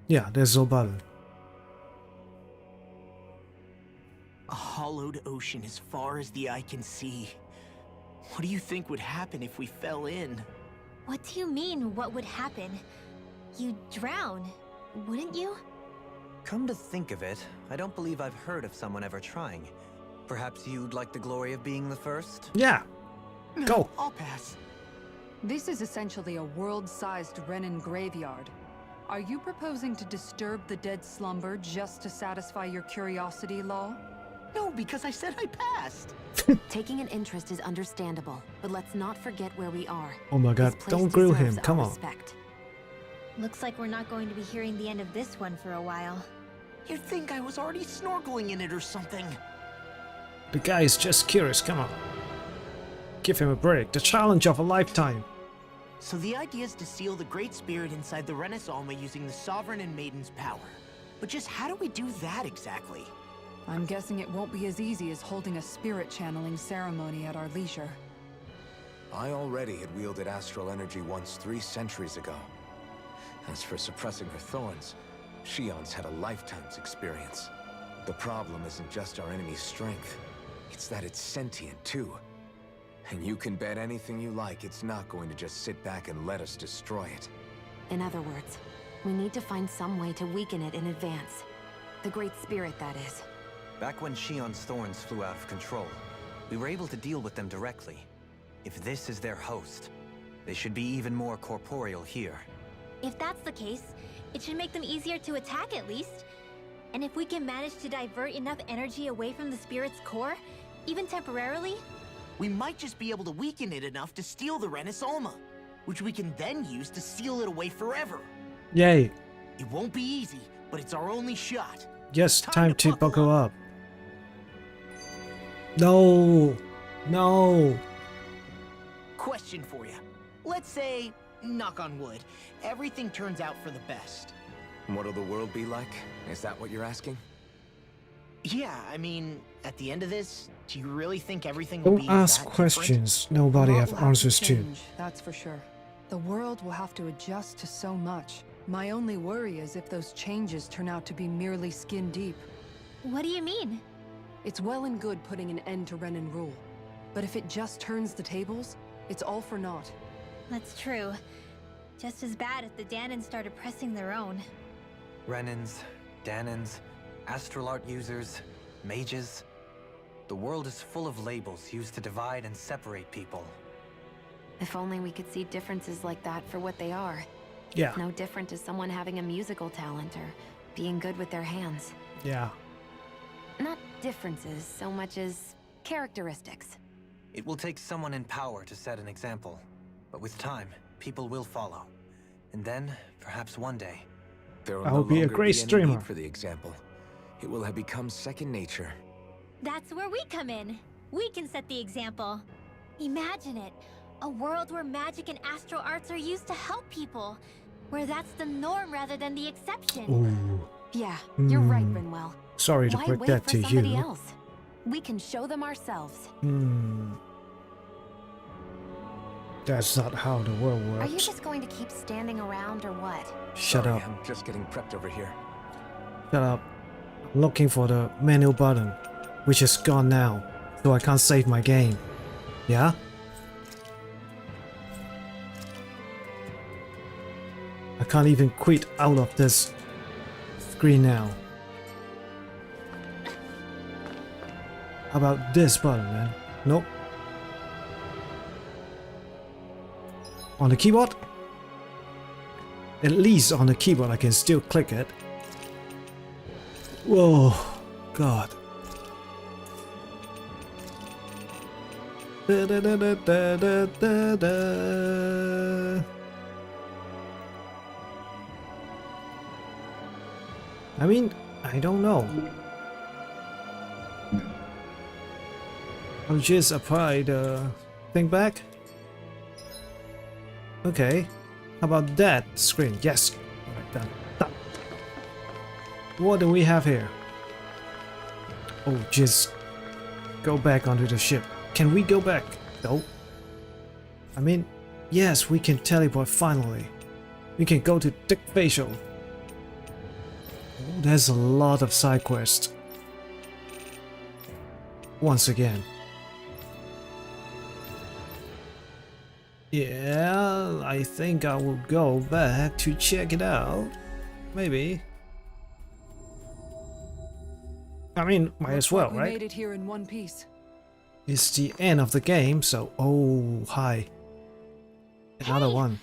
Yeah, there's no button.
A hollowed ocean as far as the eye can see. What do you think would happen if we fell in?
What do you mean, what would happen? You'd drown, wouldn't you?
Come to think of it, I don't believe I've heard of someone ever trying. Perhaps you'd like the glory of being the first?
Yeah. Go.
I'll pass.
This is essentially a world-sized Renin graveyard. Are you proposing to disturb the dead slumber just to satisfy your curiosity, Law?
No, because I said I passed.
Taking an interest is understandable, but let's not forget where we are.
Oh my god,
This place
don't grill him,
deserves our
come on.
respect.
Looks like we're not going to be hearing the end of this one for a while.
You'd think I was already snorkeling in it or something.
The guy is just curious, come on. Give him a break, the challenge of a lifetime.
So the idea is to seal the Great Spirit inside the Renis Alma using the Sovereign and Maiden's power. But just how do we do that exactly?
I'm guessing it won't be as easy as holding a spirit channeling ceremony at our leisure.
I already had wielded astral energy once 3 centuries ago. As for suppressing her thorns, Shion's had a lifetime's experience. The problem isn't just our enemy's strength, it's that it's sentient too. And you can bet anything you like it's not going to just sit back and let us destroy it.
In other words, we need to find some way to weaken it in advance. The Great Spirit, that is.
Back when Shion's thorns flew out of control, we were able to deal with them directly. If this is their host, they should be even more corporeal here.
If that's the case, it should make them easier to attack at least. And if we can manage to divert enough energy away from the spirit's core, even temporarily,
We might just be able to weaken it enough to steal the Renis Alma, which we can then use to seal it away forever.
Yay.
It won't be easy, but it's our only shot.
Yes, time to buckle up. No. No.
Question for you. Let's say, knock on wood, everything turns out for the best.
What'll the world be like? Is that what you're asking?
Yeah, I mean, at the end of this, do you really think everything will
Don't
be
ask
that
questions nobody
A lot
have
will have
answers to.
change, that's for sure. The world will have to adjust to so much. My only worry is if those changes turn out to be merely skin deep.
what do you mean?
It's well and good putting an end to Renin rule. But if it just turns the tables, it's all for naught.
That's true. Just as bad if the Danans started pressing their own.
Renins, Danans, astral art users, mages. The world is full of labels used to divide and separate people.
If only we could see differences like that for what they are.
Yeah.
No different to someone having a musical talent or being good with their hands.
Yeah.
Not differences so much as characteristics.
It will take someone in power to set an example. But with time, people will follow. And then, perhaps one day,
There will
I
no
will be a
longer
great
any
streamer.
need for the example. It will have become second nature.
That's where we come in. We can set the example. Imagine it. A world where magic and astral arts are used to help people. Where that's the norm rather than the exception.
Ooh.
Yeah, you're right,
Hmm.
Rinwell.
Sorry to
Why
break
wait
that
for
to
somebody
you.
else? We can show them ourselves.
That's not how the world
Are you
works.
just going to keep standing around or what?
Shut
Sorry,
up.
I'm just getting prepped over here.
Shut up. I'm looking for the menu button, which is gone now, so I can't save my game. Yeah? I can't even quit out of this screen now. How about this button, man? Nope. On the keyboard? At least on the keyboard I can still click it. Whoa, God. Da, da, da, da, da, da, da, da. I mean, I don't know. I'll just apply the thing back. Okay. How about that screen? Yes. Alright, done. Done. What do we have here? Oh, just go back onto the ship. Can we go back? No. I mean, yes, we can teleport finally. We can go to Dick Facial. Oh, there's a lot of side quests. Once again. Yeah, I think I will go back to check it out. Maybe. I mean, might as well,
We
right?
made it here in one piece.
It's the end of the game, so oh, hi. Another one.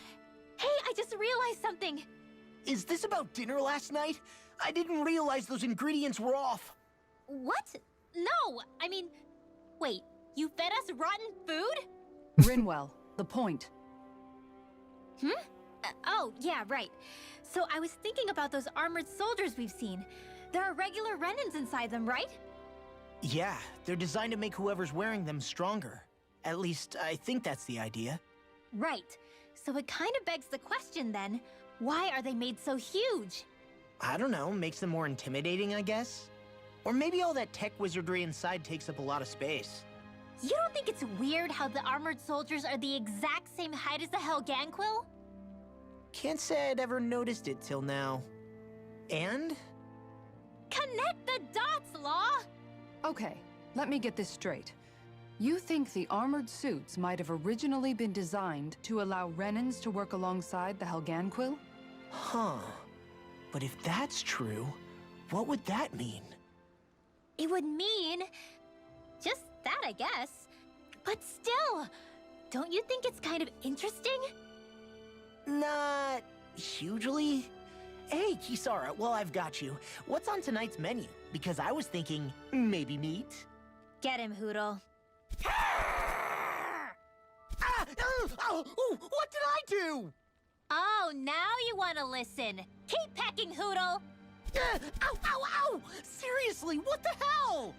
Hey, I just realized something.
Is this about dinner last night? I didn't realize those ingredients were off.
What? No, I mean, wait, you fed us rotten food?
Rinwell, the point.
Oh, yeah, right. So I was thinking about those armored soldiers we've seen. There are regular Renans inside them, right?
Yeah, they're designed to make whoever's wearing them stronger. At least, I think that's the idea.
Right. So it kind of begs the question then, why are they made so huge?
I don't know, makes them more intimidating, I guess? Or maybe all that tech wizardry inside takes up a lot of space.
You don't think it's weird how the armored soldiers are the exact same height as the Helganquil?
Can't say I'd ever noticed it till now. And?
Connect the dots, Law!
Okay, let me get this straight. You think the armored suits might have originally been designed to allow Renans to work alongside the Helganquil?
Huh. But if that's true, what would that mean?
It would mean... just that, I guess. But still, don't you think it's kind of interesting?
Not hugely. Hey, Kisara, well, I've got you. What's on tonight's menu? Because I was thinking, maybe meat?
Get him, Hootle.
What did I do?
Oh, now you want to listen. Keep pecking, Hootle!
Ow! Seriously, what the hell?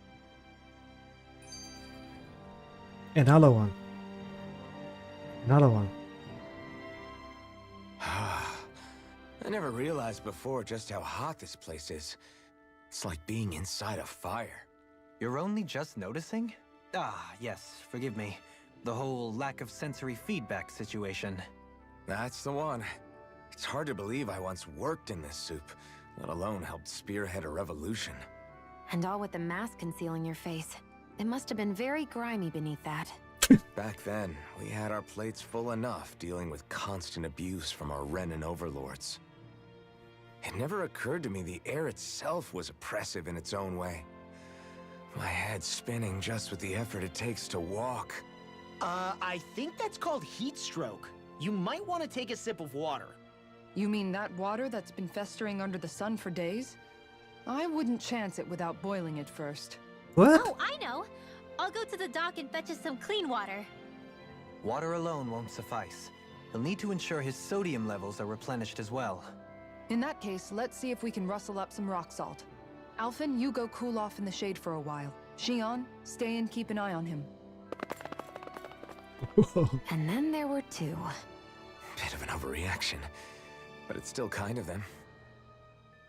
Another one. Another one.
I never realized before just how hot this place is. It's like being inside a fire.
You're only just noticing? Ah, yes, forgive me. The whole lack of sensory feedback situation.
That's the one. It's hard to believe I once worked in this soup, let alone helped spearhead a revolution.
And all with the mask concealing your face. It must have been very grimy beneath that.
Back then, we had our plates full enough dealing with constant abuse from our Renan overlords. It never occurred to me the air itself was oppressive in its own way. My head spinning just with the effort it takes to walk.
I think that's called heat stroke. You might want to take a sip of water.
You mean that water that's been festering under the sun for days? I wouldn't chance it without boiling it first.
What?
Oh, I know. I'll go to the dock and fetch us some clean water.
Water alone won't suffice. He'll need to ensure his sodium levels are replenished as well.
In that case, let's see if we can rustle up some rock salt. Alphen, you go cool off in the shade for a while. Xion, stay and keep an eye on him.
And then there were two.
Bit of an overreaction, but it's still kind of them.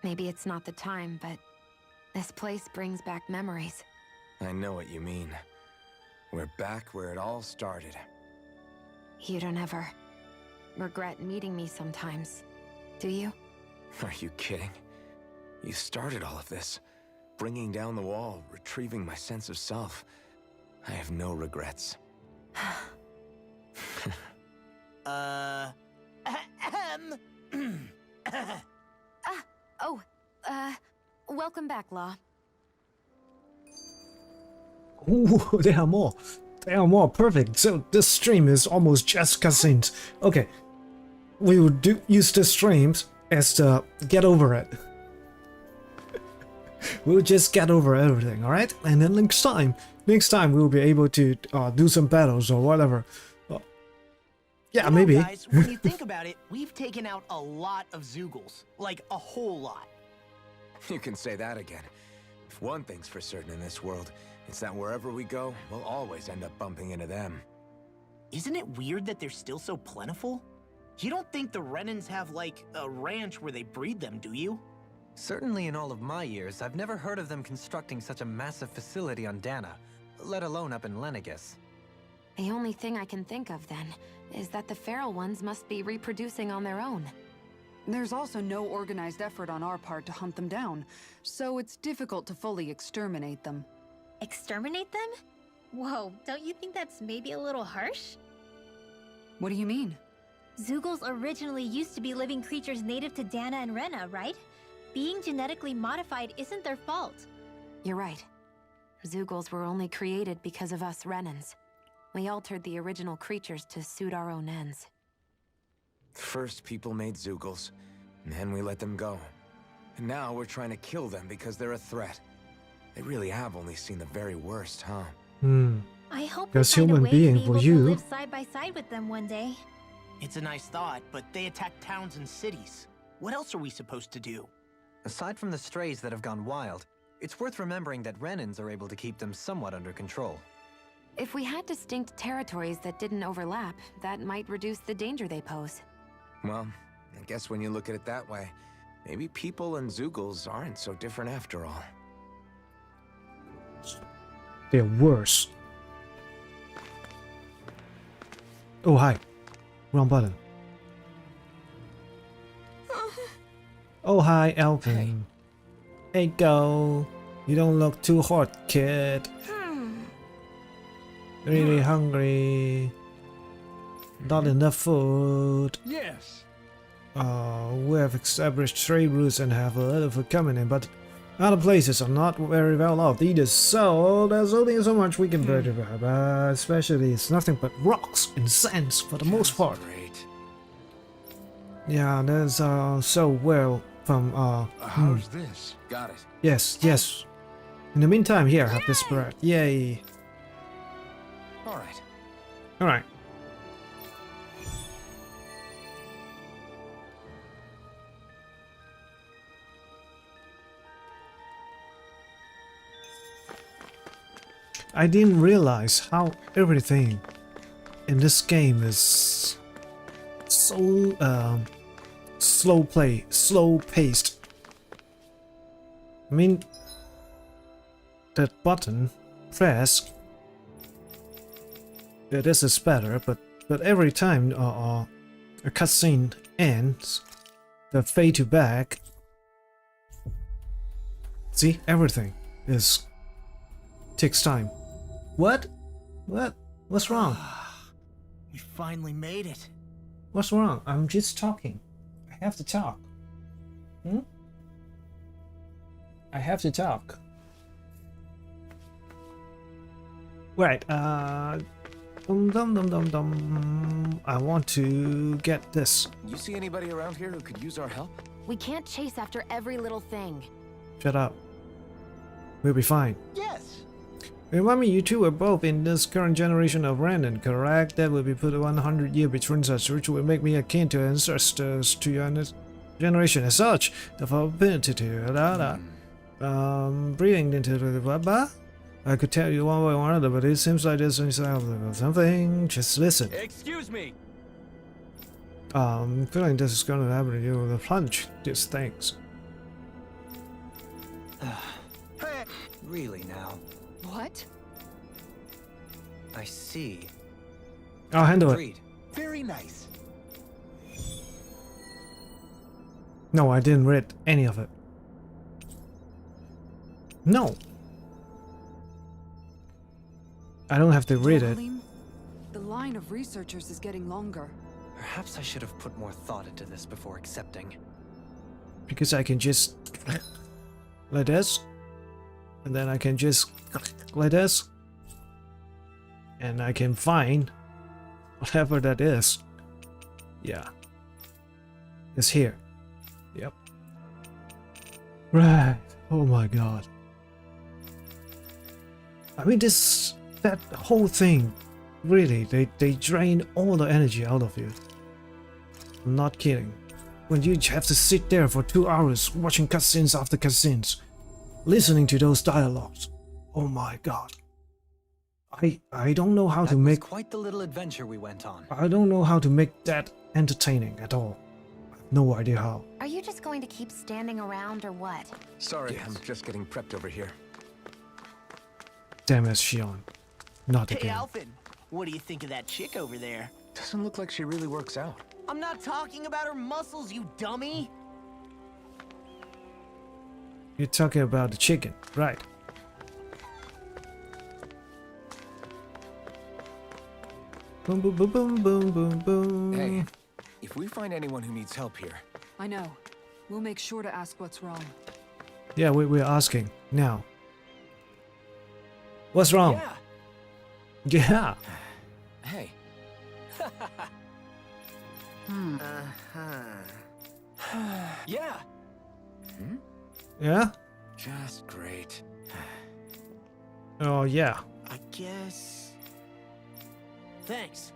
Maybe it's not the time, but this place brings back memories.
I know what you mean. We're back where it all started.
You don't ever regret meeting me sometimes, do you?
Are you kidding? You started all of this. Bringing down the wall, retrieving my sense of self. I have no regrets.
Welcome back, Law.
Ooh, there are more. There are more. Perfect. So this stream is almost just cutscenes. Okay. We will use the streams as the get over it. We'll just get over everything, alright? And then next time we'll be able to do some battles or whatever. Yeah,
You know,
maybe.
guys, when you think about it, we've taken out a lot of Zeugles. Like, a whole lot.
You can say that again. If one thing's for certain in this world, it's that wherever we go, we'll always end up bumping into them.
Isn't it weird that they're still so plentiful? You don't think the Renans have, like, a ranch where they breed them, do you?
Certainly in all of my years, I've never heard of them constructing such a massive facility on Dana, let alone up in Lenegis.
The only thing I can think of, then, is that the feral ones must be reproducing on their own.
There's also no organized effort on our part to hunt them down, so it's difficult to fully exterminate them.
Exterminate them? Whoa, don't you think that's maybe a little harsh?
What do you mean?
Zeugles originally used to be living creatures native to Dana and Rena, right? Being genetically modified isn't their fault.
You're right. Zeugles were only created because of us Renans. We altered the original creatures to suit our own ends.
First, people made Zeugles, and then we let them go. And now we're trying to kill them because they're a threat. They really have only seen the very worst, huh?
I hope we
Because
find a
human
way to
being
be
for
able
you.
to live side by side with them one day.
It's a nice thought, but they attack towns and cities. What else are we supposed to do?
Aside from the strays that have gone wild, it's worth remembering that Renans are able to keep them somewhat under control.
If we had distinct territories that didn't overlap, that might reduce the danger they pose.
Well, I guess when you look at it that way, maybe people and Zeugles aren't so different after all.
They're worse. Oh, hi. Wrong button. Oh, hi, Alvin. Hey, go. You don't look too hot, kid. Really hungry. Not enough food.
Yes.
We have established trade routes and have a lot of food coming in, but other places are not very well off either, so there's only so much we can build about. Especially it's nothing but rocks and sands for the most part.
Great.
Yeah, that's so well from
How's this?
Got it.
Yes. In the meantime, here, have this bread. Yay.
All right.
Alright. I didn't realize how everything in this game is so slow paced. I mean, that button press. Yeah, this is better, but every time a cutscene ends, the fade to back. See, everything takes time. What? What's wrong?
We finally made it.
What's wrong? I'm just talking. I have to talk. I have to talk. Right, I want to get this.
You see anybody around here who could use our help?
We can't chase after every little thing.
Shut up. We'll be fine.
Yes.
Remind me, you two are both in this current generation of Renan, correct? That will be put 100 years between us, which will make me akin to ancestors to your generation. As such, the ability to breathing into the blah. I could tell you one way or another, but it seems like there's something. Just listen.
Excuse me.
Feeling this is gonna happen to you. The plunge these things.
Really now?
What?
I see.
I'll handle it.
Agreed.
Very nice.
No, I didn't read any of it. No. I don't have to read it.
The line of researchers is getting longer.
Perhaps I should have put more thought into this before accepting.
Because I can just like this, and then I can just like this, and I can find whatever that is. Yeah, it's here. Yep. Right. Oh my god. I mean, that whole thing, really, they drain all the energy out of you. I'm not kidding. when you have to sit there for 2 hours watching cutscenes after cutscenes, listening to those dialogues. Oh my god. I don't know how to make
Quite the little adventure we went on.
I don't know how to make that entertaining at all. I have no idea how.
Are you just going to keep standing around or what?
Sorry, I'm just getting prepped over here.
Damn it, Shion. Not
Hey,
again.
Alphen, what do you think of that chick over there?
Doesn't look like she really works out.
I'm not talking about her muscles, you dummy!
You're talking about the chicken, right? Boom, boom, boom, boom, boom, boom, boom.
Hey, if we find anyone who needs help here,
I know. We'll make sure to ask what's wrong.
Yeah, we're asking now. What's wrong? Yeah.
hey.
Yeah!
Yeah?
Just great.
Oh, yeah.
I guess... Thanks.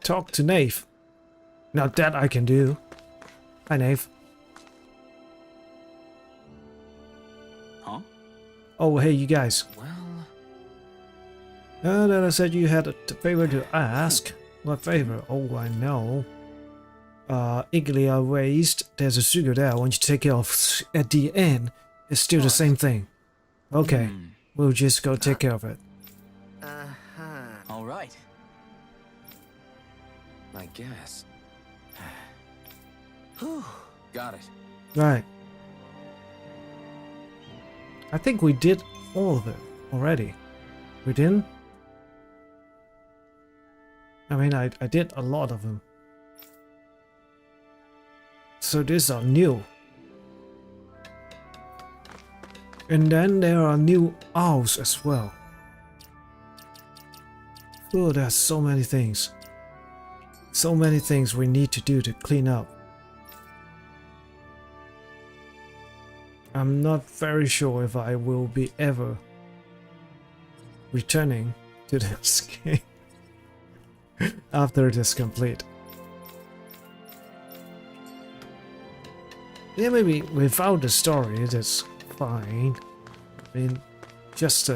Talk to Nave. Now that I can do. Hi, Nave.
Huh?
Oh, hey, you guys.
Well...
Then I said you had a favor to ask. What favor? Oh, I know. Iglia raised. There's a sugar there I want you to take care of at the end. It's still the same thing. Okay, we'll just go take care of it.
All right.
I guess. Got it.
Right. I think we did all of it already. We didn't? I mean, I did a lot of them. So these are new. And then there are new owls as well. Oh, there's so many things. So many things we need to do to clean up. I'm not very sure if I will be ever returning to this game after it is complete. Yeah, maybe without the story it is fine. I mean, just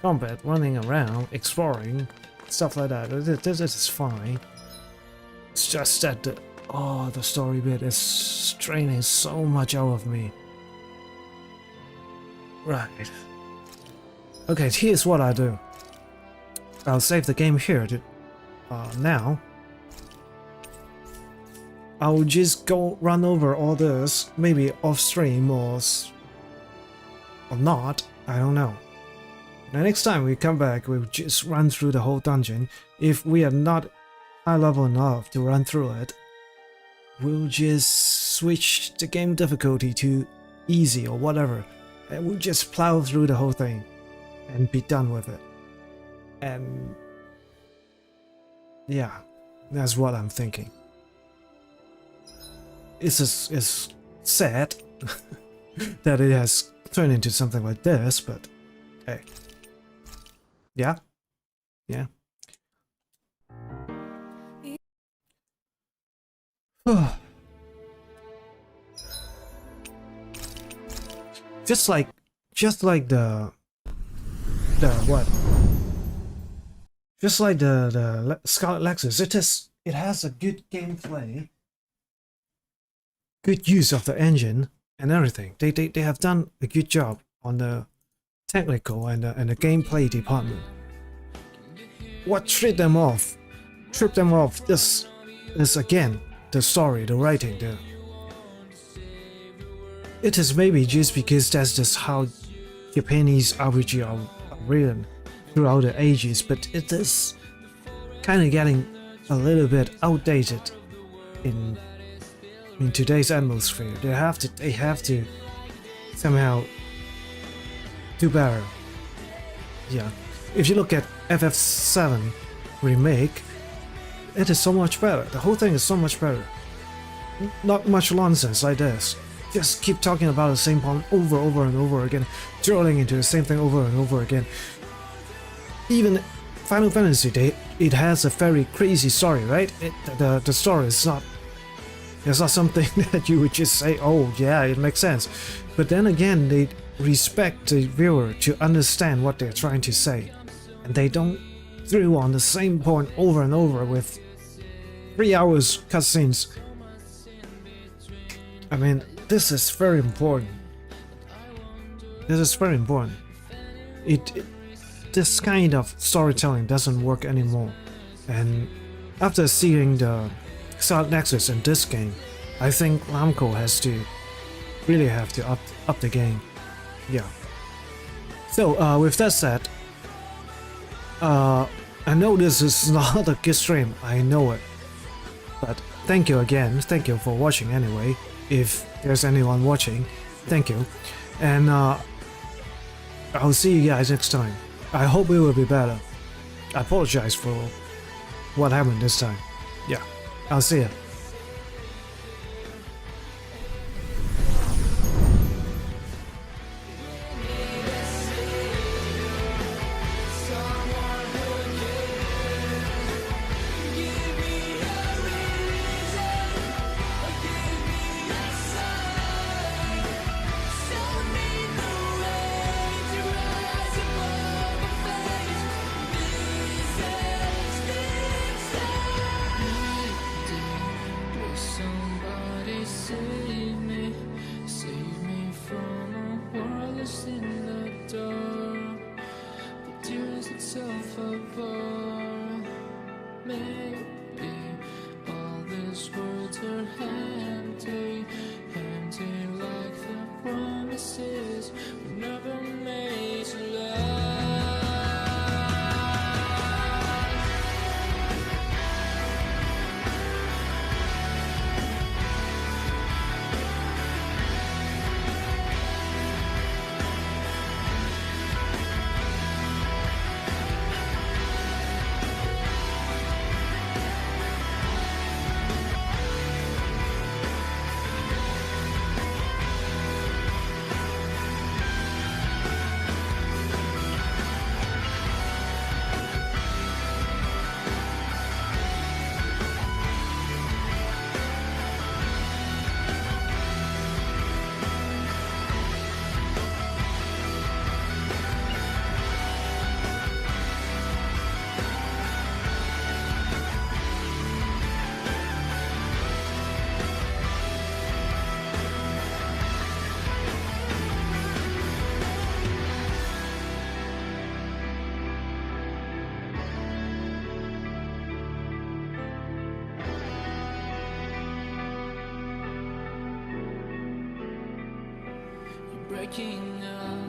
combat, running around, exploring, stuff like that. This is fine. It's just that the story bit is straining so much out of me. Right. Okay, here's what I do. I'll save the game here now. I'll just go run over all this, maybe off stream or not, I don't know. The next time we come back, we'll just run through the whole dungeon. If we are not high level enough to run through it, we'll just switch the game difficulty to easy or whatever, and we'll just plow through the whole thing and be done with it. And yeah, that's what I'm thinking. It's sad that it has turned into something like this, but hey. Yeah? Yeah. Just like the what? Just like the Scarlet Lexus, it has a good gameplay, good use of the engine and everything. They have done a good job on the technical and the gameplay department. What tripped them off this is again the story, the writing, it is maybe just because that's just how Japanese RPG are written throughout the ages, but it is kind of getting a little bit outdated in today's atmosphere. They have to somehow do better. Yeah, if you look at FF7 remake, it is so much better. The whole thing is so much better. Not much nonsense like this. just keep talking about the same point over and over again, drilling into the same thing over and over again. Even Final Fantasy, it has a very crazy story, right? The story is not, it's not something that you would just say, oh yeah, it makes sense. But then again, they respect the viewer to understand what they're trying to say, and they don't drill on the same point over and over with 3 hours cutscenes. I mean, this is very important. This is very important. This kind of storytelling doesn't work anymore. And after seeing the Scarlet Nexus in this game, I think Namco has to really have to up the game. Yeah. So with that said, I know this is not a good stream, I know it. But thank you again, thank you for watching anyway. If there's anyone watching, thank you. And I'll see you guys next time. I hope it will be better. I apologize for what happened this time. Yeah, I'll see ya.
Somebody save me from a world lost in the dark. The tears itself apart. Maybe all these words are empty, empty like the promises we never made to love. Breaking up.